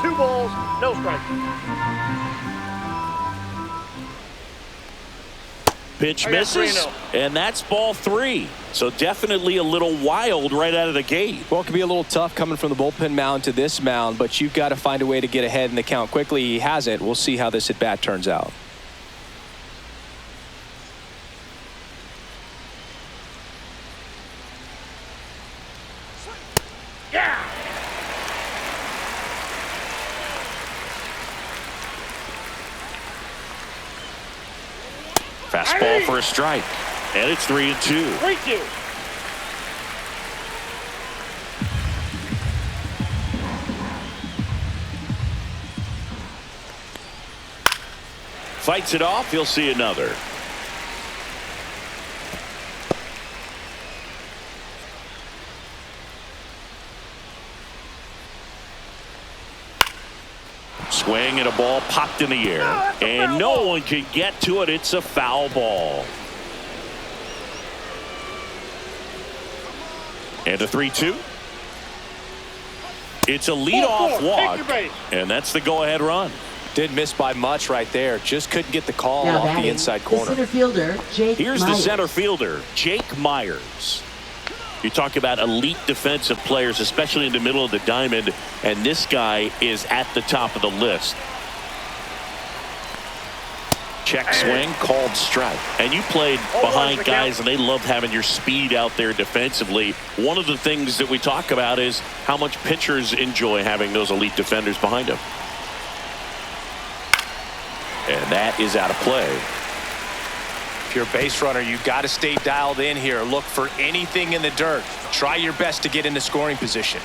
2 balls, no strikes. Pitch I got misses, 3-0. and that's ball 3. So definitely a little wild right out of the gate. Well, it can be a little tough coming from the bullpen mound to this mound, but you've got to find a way to get ahead in the count quickly. He hasn't. We'll see how this at-bat turns out. Fastball for a strike, and it's 3-2. 3-2. Fights it off. He'll see another. Swing and a ball popped in the air, and no one can get to it. It's a foul ball. And a 3-2. It's a leadoff walk, and that's the go-ahead run. Did miss by much right there. Just couldn't get the call Now off batting, the inside the corner. center fielder, Jake Here's the Myers. center fielder, Jake Myers. You talk about elite defensive players, especially in the middle of the diamond, and this guy is at the top of the list. Check swing, called strike. And you played behind guys, and they loved having your speed out there defensively. One of the things that we talk about is how much pitchers enjoy having those elite defenders behind them. And that is out of play. If you're a base runner, you've got to stay dialed in here. Look for anything in the dirt. Try your best to get into scoring position.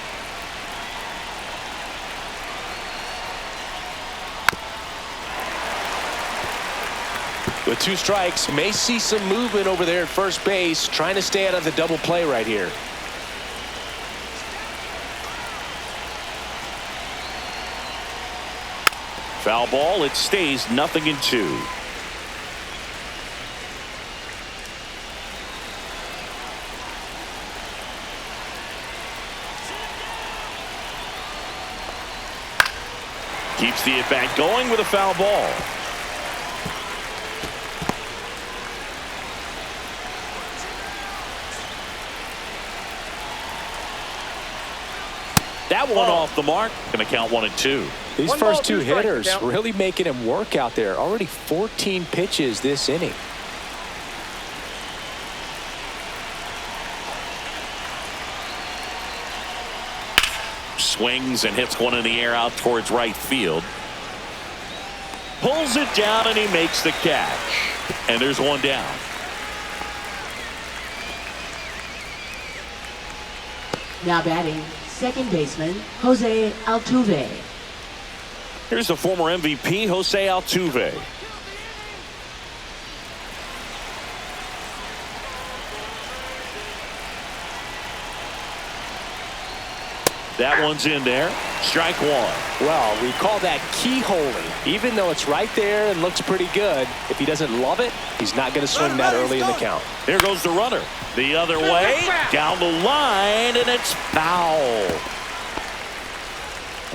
With 2 strikes, may see some movement over there at first base, trying to stay out of the double play right here. Foul ball. It stays 0-2. Keeps the at-bat going with a foul ball. That one off the mark. Going to count 1-2. These One first ball, 2 2 strikes, hitters count. really making him work out there. Already 14 pitches this inning. Swings and hits one in the air out towards right field. Pulls it down and he makes the catch. And there's one down. Now batting, second baseman, Jose Altuve. Here's the former MVP, Jose Altuve. That one's in there. Strike 1. Well, we call that keyholing. Even though it's right there and looks pretty good, if he doesn't love it, he's not going to swing that early in the count. Here goes the runner. The other way. Down the line, and it's foul.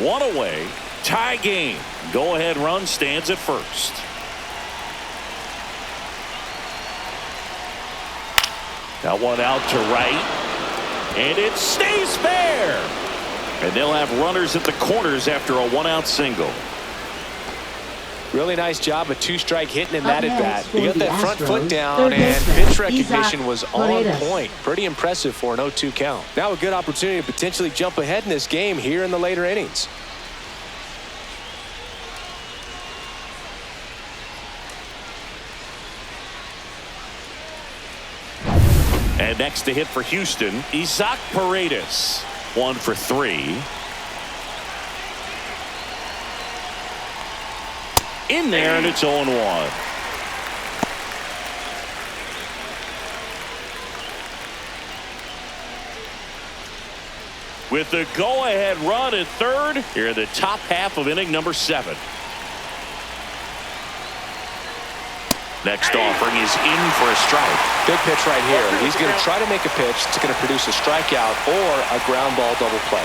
1 away. Tie game. Go-ahead run stands at first. That one out to right. And it stays fair. And they'll have runners at the corners after a 1-out single. Really nice job of 2-strike hitting in Up that at bat. next He for got the that front Astros, foot down, third and baseman, pitch recognition Isaac was on Paredes. point. Pretty impressive for an 0-2 count. Now a good opportunity to potentially jump ahead in this game here in the later innings. And next to hit for Houston, Isaac Paredes. 1 for 3. In there, and it's 0-1. With the go-ahead run at third, here in the top half of inning number 7. Next offering is in for a strike. Good pitch right here. He's going to try to make a pitch that's going to produce a strikeout or a ground ball double play.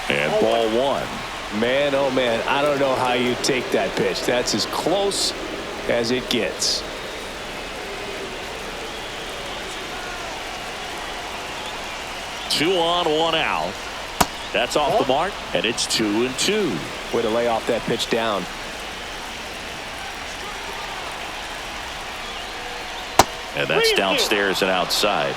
And ball 1. Man, oh man, I don't know how you take that pitch. That's as close as it gets. Two on, one out. That's off the mark, and it's 2-2. Way to lay off that pitch down. And that's downstairs and outside.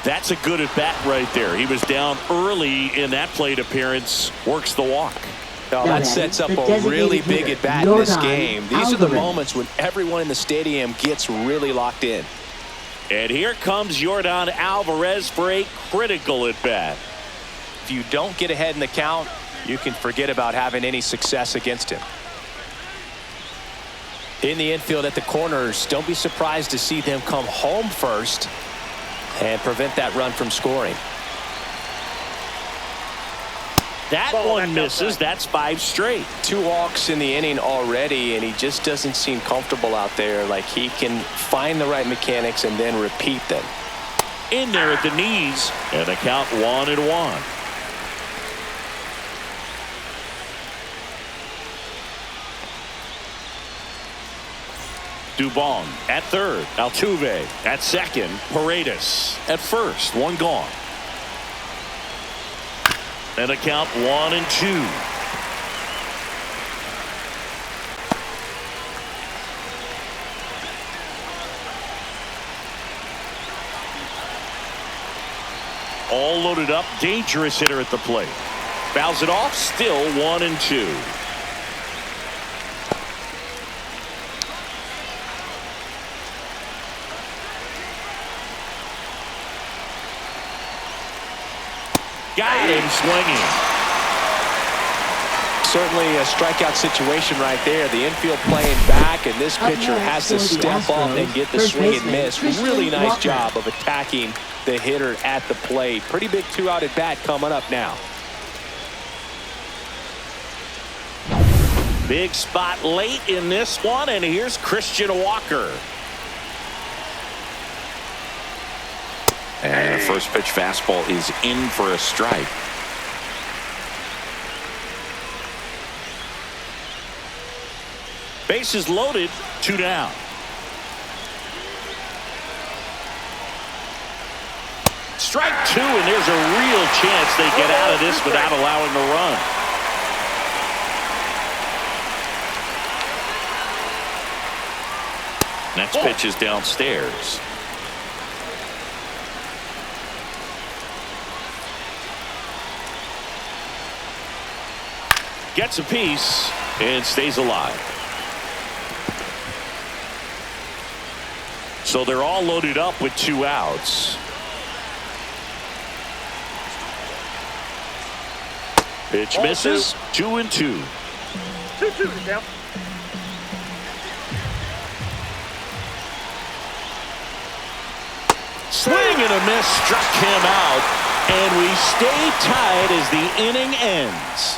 That's a good at bat right there. He was down early in that plate appearance. Works the walk. Oh, that sets up a really big at bat in this game. These are the moments when everyone in the stadium gets really locked in. And here comes Yordan Alvarez for a critical at bat. If you don't get ahead in the count, you can forget about having any success against him. In the infield at the corners, don't be surprised to see them come home first and prevent that run from scoring. That one misses. That's 5 straight. 2 walks in the inning already, and he just doesn't seem comfortable out there. Like he can find the right mechanics and then repeat them. In there at the knees, and the count 1-1. Dubon at third. Altuve at second. Paredes at first. 1 gone. And a count 1-2. All loaded up. Dangerous hitter at the plate. Fouls it off. Still 1-2. Got him swinging. Certainly a strikeout situation right there. The infield playing back, and this pitcher has to step up and get the swing and miss. Really nice job of attacking the hitter at the plate. Pretty big 2-out at bat coming up now. Big spot late in this one, and here's Christian Walker. And a first pitch fastball is in for a strike. Bases loaded, 2 down. Strike 2, and there's a real chance they get out of this without allowing a run. Next pitch is downstairs. Gets a piece and stays alive. So they're all loaded up with 2 outs. Pitch misses. 2-2. 2-2 now. Swing and a miss struck him out, and we stay tied as the inning ends.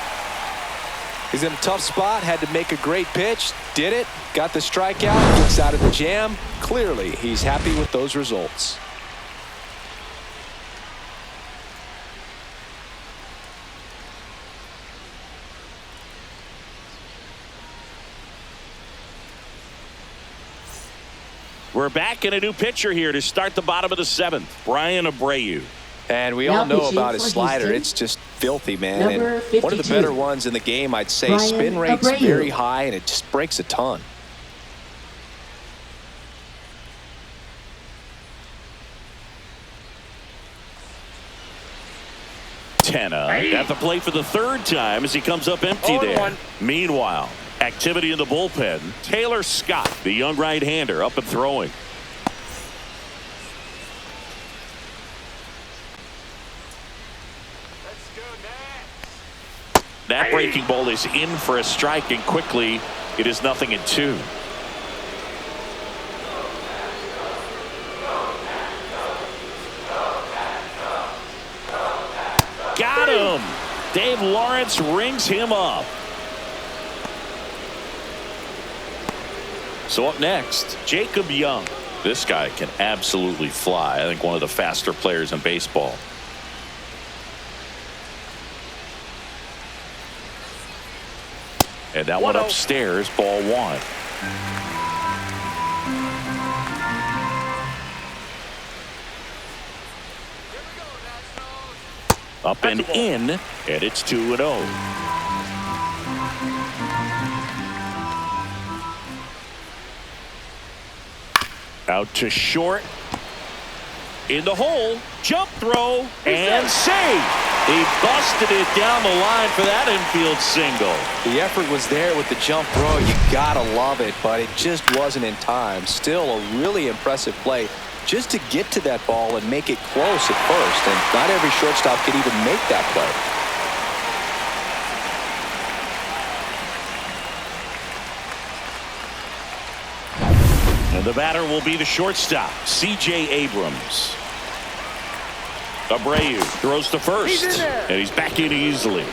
He's in a tough spot, had to make a great pitch, did it, got the strikeout, gets out of the jam. Clearly, he's happy with those results. We're back in a new pitcher here to start the bottom of the 7th. Brian Abreu. And we all know about his slider. It's just filthy, man. And one of the better ones in the game, I'd say. Spin rate's very high, and it just breaks a ton. Tenna at the plate for the 3rd time as he comes up empty there. Meanwhile, activity in the bullpen. Taylor Scott, the young right-hander, up and throwing. That breaking ball is in for a strike, and quickly it is 0-2. Got him. Dave Lawrence rings him up. So up next, Jacob Young. This guy can absolutely fly. I think one of the faster players in baseball. And that one upstairs, ball one. Up and in, and it's 2-0. Out to short. In the hole. Jump throw. And save. He busted it down the line for that infield single. The effort was there with the jump throw. You gotta love it, but it just wasn't in time. Still a really impressive play just to get to that ball and make it close at first. And not every shortstop could even make that play. And the batter will be the shortstop, C.J. Abrams. Abreu throws to first, and he's back in easily.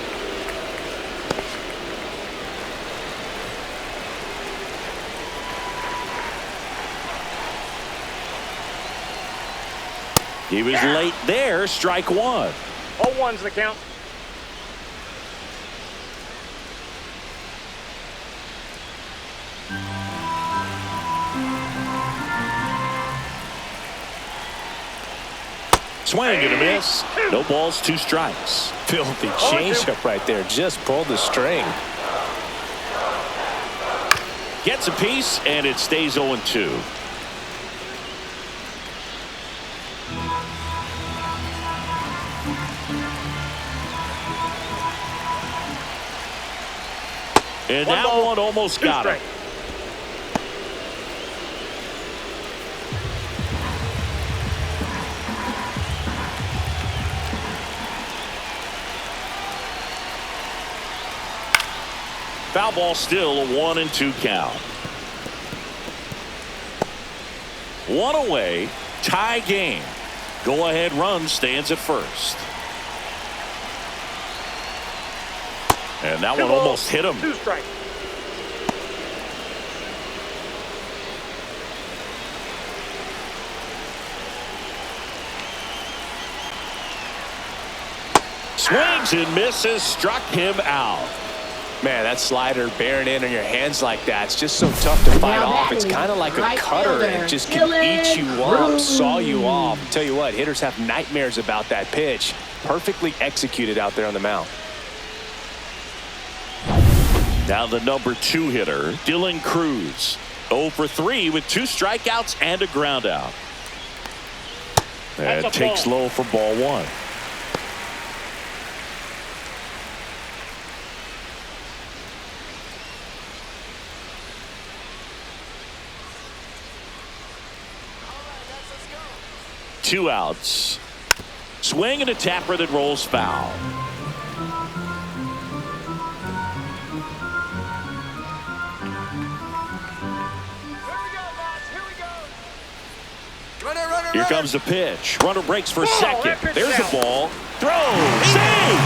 He was late there, strike one. 0-1's the count. Swing and a miss. No balls, 2 strikes. Filthy changeup right there. Just pulled the string. Gets a piece, and it stays 0-2. And that one almost got it. Foul ball, still a 1-2 count. One away, tie game. Go ahead run stands at first. And that one almost hit him. 2 strikes. Swings and misses, struck him out. Man, that slider bearing in on your hands like that, it's just so tough to fight off. It's kind of like a cutter. It just can eat you up, saw you off. Tell you what, hitters have nightmares about that pitch. Perfectly executed out there on the mound. Now the number 2 hitter, Dylan Cruz. 0 for 3 with 2 strikeouts and a ground out. And takes low for ball 1. Two outs. Swing and a tapper that rolls foul. Here comes the pitch. Runner breaks for second. There's the ball. Throw. Save.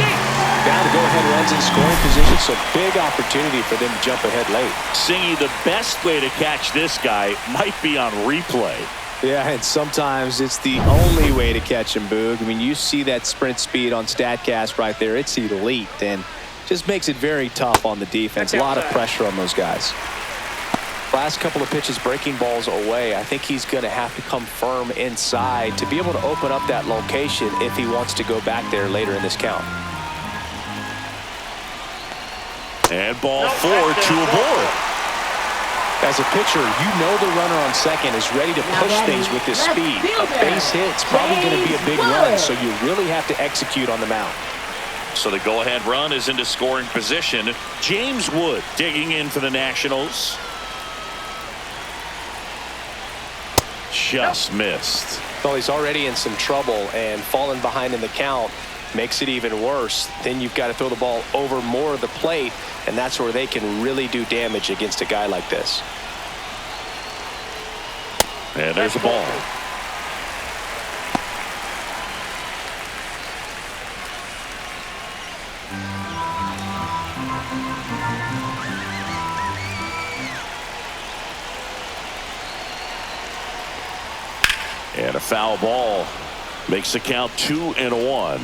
Down to go-ahead runs in scoring position, so big opportunity for them to jump ahead late. Singy, the best way to catch this guy might be on replay. Yeah, and sometimes it's the only way to catch him, Boog. I mean, you see that sprint speed on StatCast right there. It's elite and just makes it very tough on the defense. A lot of pressure on those guys. Last couple of pitches breaking balls away. I think he's going to have to come firm inside to be able to open up that location if he wants to go back there later in this count. And ball 4, 2 aboard. As a pitcher, you know the runner on second is ready to push things with this speed. A base hit's probably going to be a big run, so you really have to execute on the mound. So the go-ahead run is into scoring position. James Wood digging in for the Nationals. Just missed. Well, he's already in some trouble, and falling behind in the count makes it even worse. Then you've got to throw the ball over more of the plate, and that's where they can really do damage against a guy like this. And there's a ball. And a foul ball makes the count 2-1.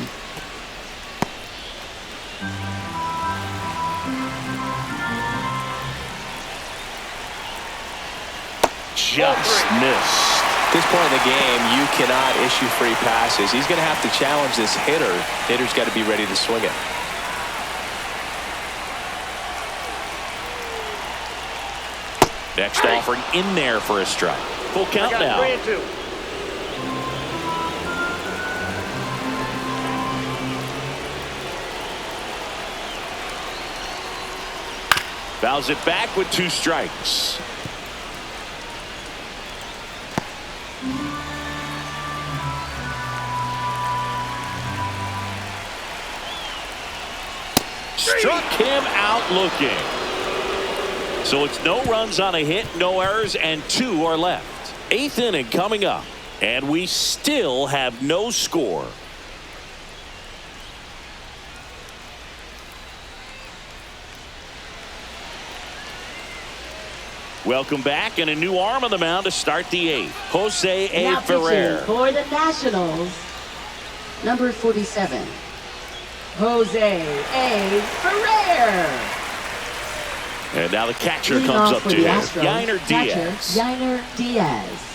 Just missed. At this point in the game, you cannot issue free passes. He's going to have to challenge this hitter. Hitter's got to be ready to swing it. Next offering in there for a strike. Full count now. 3-2. Fouls it back with 2 strikes. Struck him out looking. So it's no runs on a hit, no errors, and 2 are left. 8th inning coming up, and we still have no score. Welcome back, and a new arm on the mound to start the 8th. Jose A. Now Ferrer. pitching for the Nationals, number 47, Jose A. Ferrer. And now the catcher Leading comes off up for to the him. Astros, Yainer catcher, Diaz. Yainer Diaz.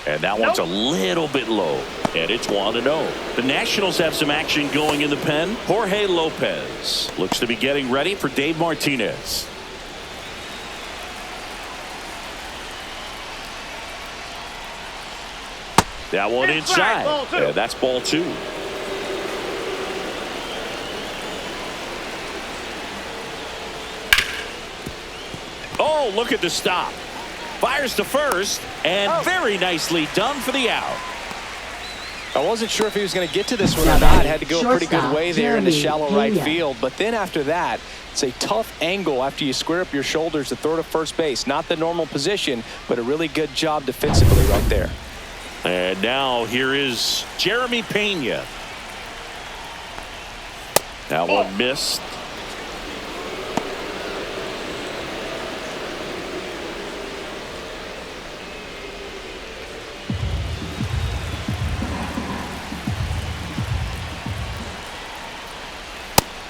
And that one's a little bit low. And it's 1-0. The Nationals have some action going in the pen. Jorge Lopez looks to be getting ready for Dave Martinez. That one inside. Ball 2. Yeah, that's ball 2. Oh, look at the stop. Fires to first, and very nicely done for the out. I wasn't sure if he was going to get to this one Now or not. batting, Had to go a pretty good shortstop, way there in the Jeremy shallow right Pena. field. But then after that, it's a tough angle after you square up your shoulders to throw to first base. Not the normal position, but a really good job defensively right there. And now here is Jeremy Pena. That one missed.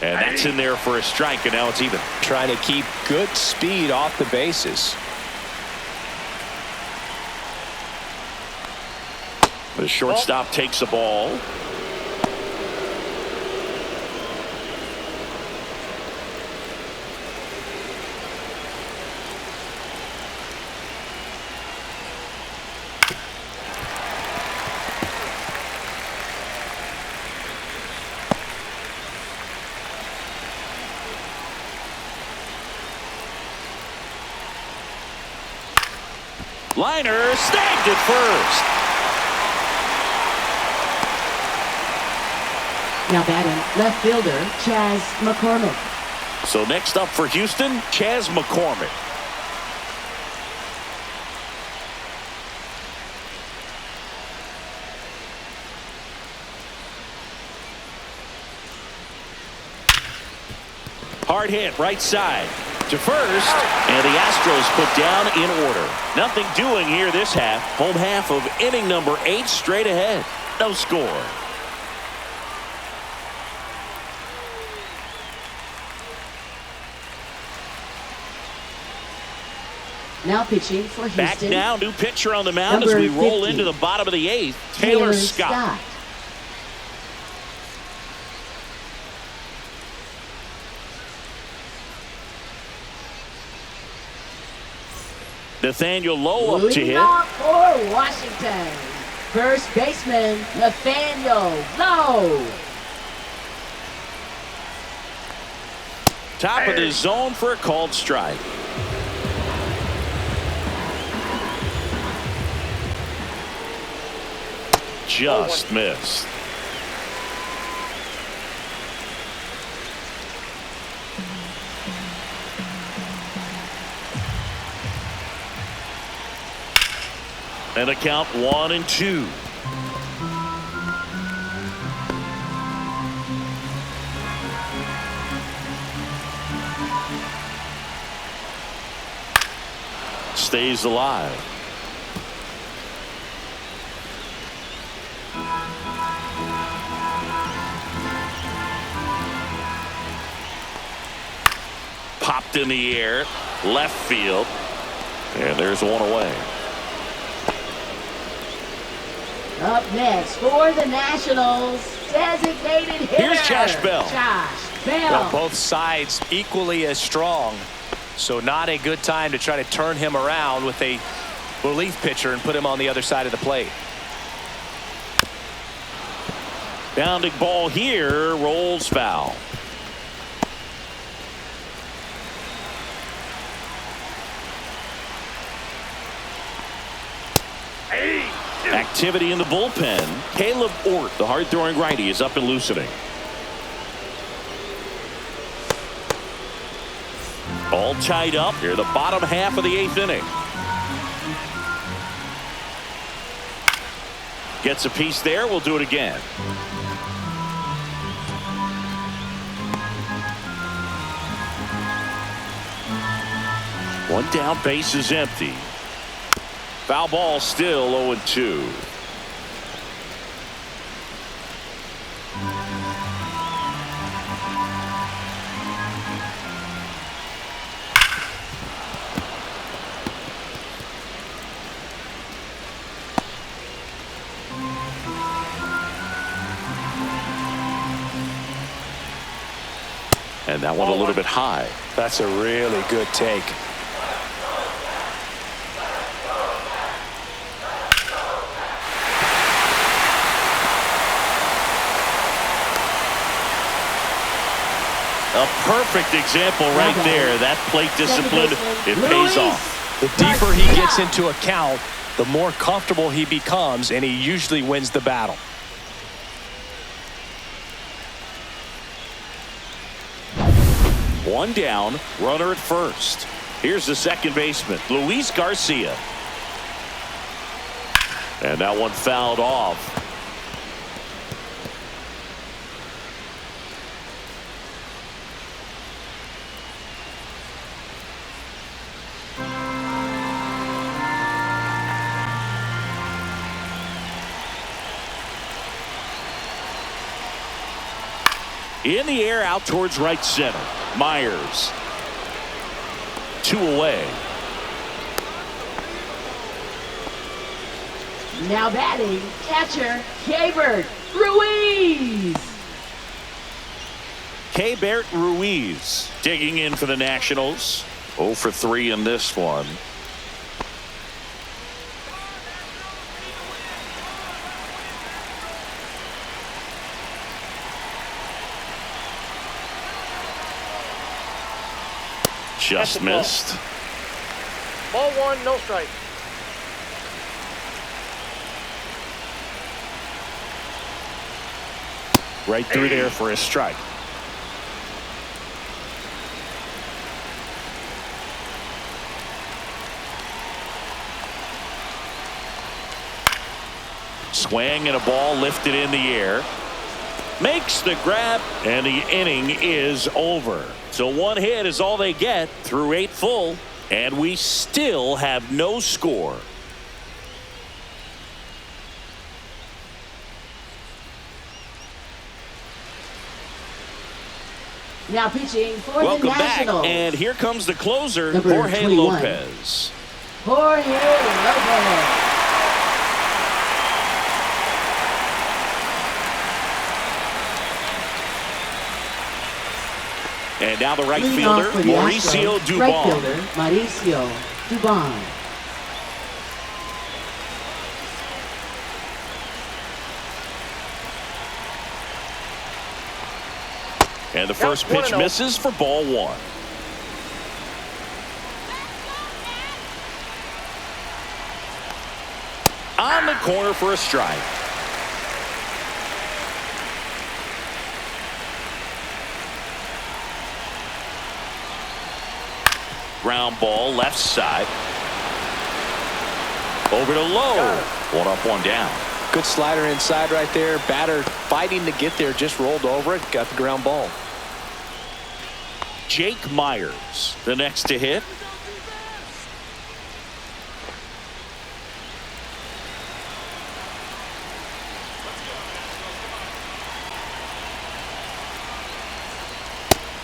And that's in there for a strike, and now it's even. Trying to keep good speed off the bases. The shortstop takes the ball. Liner snagged at first. Now batting, left fielder, Chas McCormick. So next up for Houston, Chas McCormick. Hard hit right side to first, and the Astros put down in order. Nothing doing here this half. Home half of inning number 8 straight ahead. No score. Now pitching for Houston. Back now, new pitcher on the mound as Number we roll 50. into the bottom of the 8th. Taylor Scott. Nathaniel Lowe up to Leading hit. off for Washington, first baseman Nathaniel Lowe. Top of the zone for a called strike. Just missed. And a count 1-2. stays alive. Popped in the air, left field, and there's one away. Up next for the Nationals, designated hitter. Here's Josh Bell. Well, both sides equally as strong, so not a good time to try to turn him around with a relief pitcher and put him on the other side of the plate. Bounding ball here, rolls foul. Activity in the bullpen. Caleb Ort, the hard-throwing righty, is up and loosening. All tied up here, the bottom half of the 8th inning. Gets a piece there. We'll do it again. One down, base is empty. Foul ball, still 0-2. And that one a little bit high. That's a really good take. A perfect example right there. That plate discipline, it pays off. The deeper he gets into a count, the more comfortable he becomes, and he usually wins the battle. One down, runner at first. Here's the second baseman, Luis Garcia. And that one fouled off. In the air, out towards right center. Myers. 2 away. Now batting, catcher, Keibert Ruiz. Keibert Ruiz digging in for the Nationals. 0 for 3 in this one. Just missed. Ball 1, no strike. Right through there for a strike. Swing and a ball lifted in the air. Makes the grab, and the inning is over. So one hit is all they get through 8 full, and we still have no score. Now pitching for Welcome the Nationals. back, and here comes the closer, Number Jorge 21. Lopez. Jorge Lopez. And now the right Leading fielder, off for the Mauricio Astros, Dubon. Right fielder, Mauricio Dubon. And the first pitch misses for ball 1. On the corner for a strike. Ground ball left side. Over to low. 1 up, 1 down. Good slider inside right there. Batter fighting to get there, just rolled over it, got the ground ball. Jake Myers, the next to hit.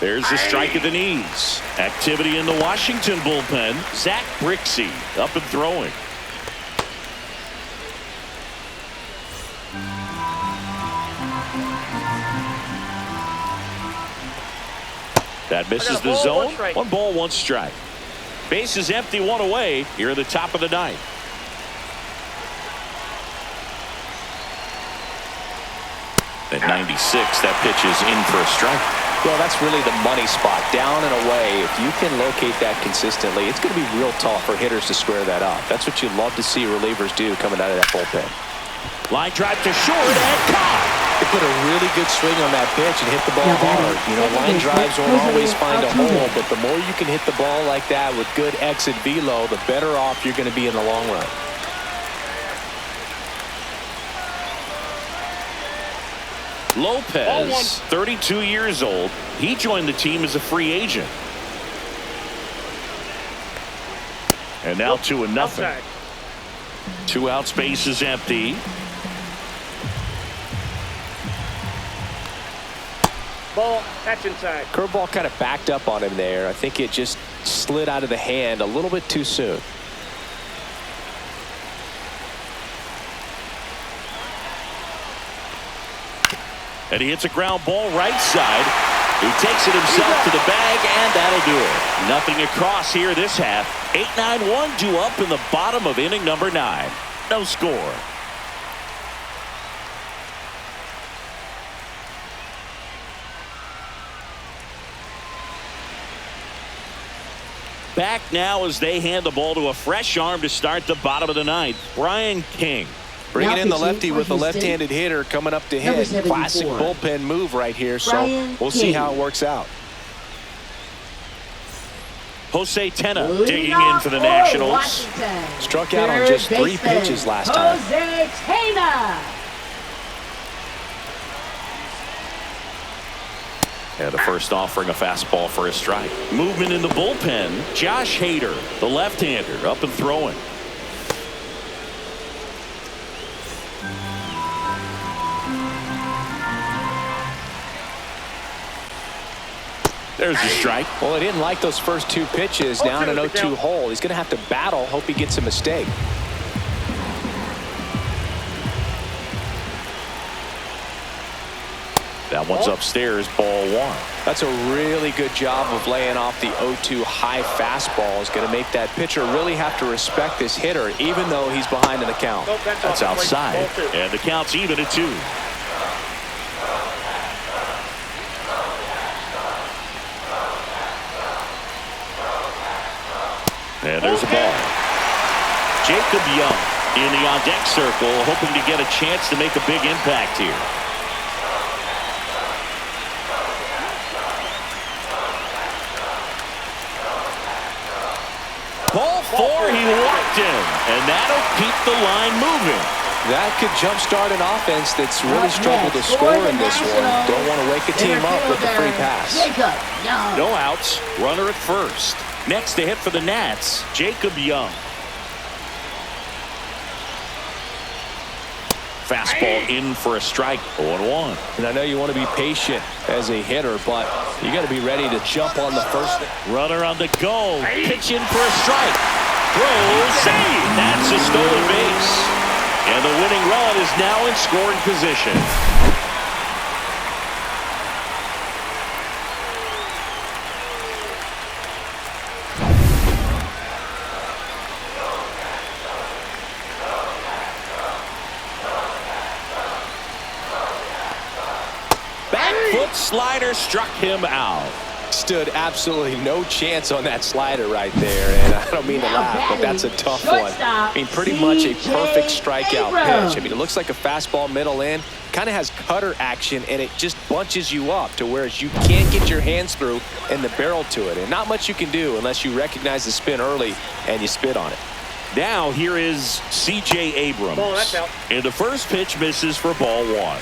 There's a strike at the knees. Activity in the Washington bullpen. Zach Brixey up and throwing. That misses the zone. 1 ball, 1 strike. Base is empty, 1 away here in the top of the 9th. At 96, that pitch is in for a strike. Well, that's really the money spot, down and away. If you can locate that consistently, it's going to be real tough for hitters to square that up. That's what you love to see relievers do coming out of that bullpen. Line drive to short and caught. They put a really good swing on that pitch and hit the ball hard. You know, line drives won't always find a hole, but the more you can hit the ball like that with good exit velo, the better off you're going to be in the long run. Lopez, 32 years old. He joined the team as a free agent. And now 2-0. 2 outs, base is empty. Ball, that's inside. Curveball kind of backed up on him there. I think it just slid out of the hand a little bit too soon. And he hits a ground ball right side. He takes it himself to the bag, and that'll do it. Nothing across here this half. 8-9-1 due up in the bottom of inning number 9. No score. Back now as they hand the ball to a fresh arm to start the bottom of the 9th. Brian King. Bringing in the lefty with a left-handed hitter coming up to hit. Classic bullpen move right here, so we'll see how it works out. Jose Tena digging in for the Nationals. Struck out on just 3 pitches last time. Jose Tena. Yeah, the first offering a fastball for a strike. Movement in the bullpen. Josh Hader, the left-hander, up and throwing. There's a strike. Well, he didn't like those first 2 pitches. Now in an 0-2 hole. He's going to have to battle. Hope he gets a mistake. That one's upstairs, ball 1. That's a really good job of laying off the 0-2 high fastball. Is going to make that pitcher really have to respect this hitter, even though he's behind in the count. That's outside. And the count's even at 2. And there's a ball. Jacob Young in the on-deck circle, hoping to get a chance to make a big impact here. Ball 4, he walked him, and that'll keep the line moving. That could jumpstart an offense that's really struggled to score in this one. Don't want to wake a team up with a free pass. No outs, runner at first. Next to hit for the Nats, Jacob Young. Fastball in for a strike, 0-1. And I know you want to be patient as a hitter, but you got to be ready to jump on the first. Runner on the go. Pitch in for a strike. Throw, save. That's a stolen base. And the winning run is now in scoring position. Slider struck him out. Stood absolutely no chance on that slider right there, and I don't mean to laugh, but that's a tough one. I mean, pretty much a perfect strikeout pitch. I mean, it looks like a fastball middle in, kind of has cutter action, and it just bunches you up to where you can't get your hands through and the barrel to it, and not much you can do unless you recognize the spin early and you spit on it. Now here is C.J. Abrams. Ball, that's out. And the first pitch misses for ball 1.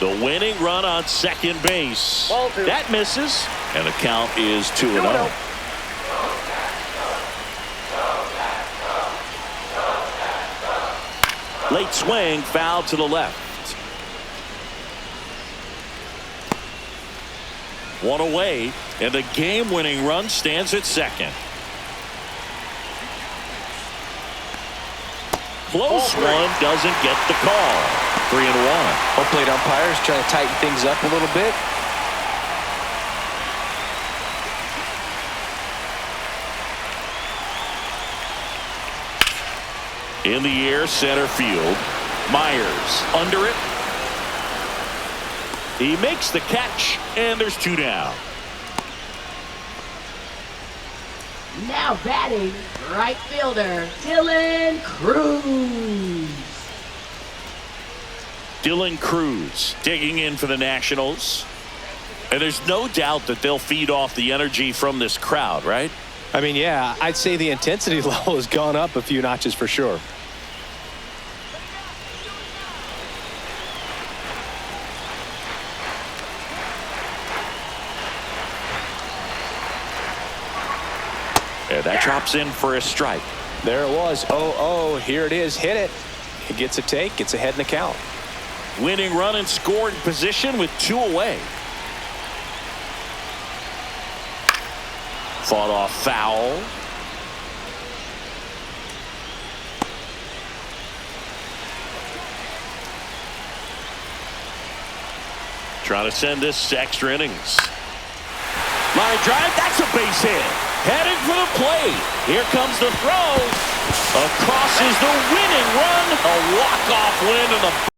The winning run on second base. Ball 2. That misses. And the count is 2-0. Late swing, foul to the left. One away, and the game-winning run stands at second. Close one, doesn't get the call. 3-1. Home plate umpires trying to tighten things up a little bit. In the air, center field. Myers under it. He makes the catch, and there's 2 down. Now batting, right fielder, Dylan Cruz. Dylan Cruz digging in for the Nationals. And there's no doubt that they'll feed off the energy from this crowd, right? I mean, yeah, I'd say the intensity level has gone up a few notches for sure. And that drops in for a strike. There it was. 0-0. Here it is. Hit it. He gets a take. Gets ahead in the count. Winning run in scoring position with 2 away. Fought off foul. Trying to send this to extra innings. Line drive, that's a base hit. Heading for the plate. Here comes the throw. Across is the winning run. A walk-off win in the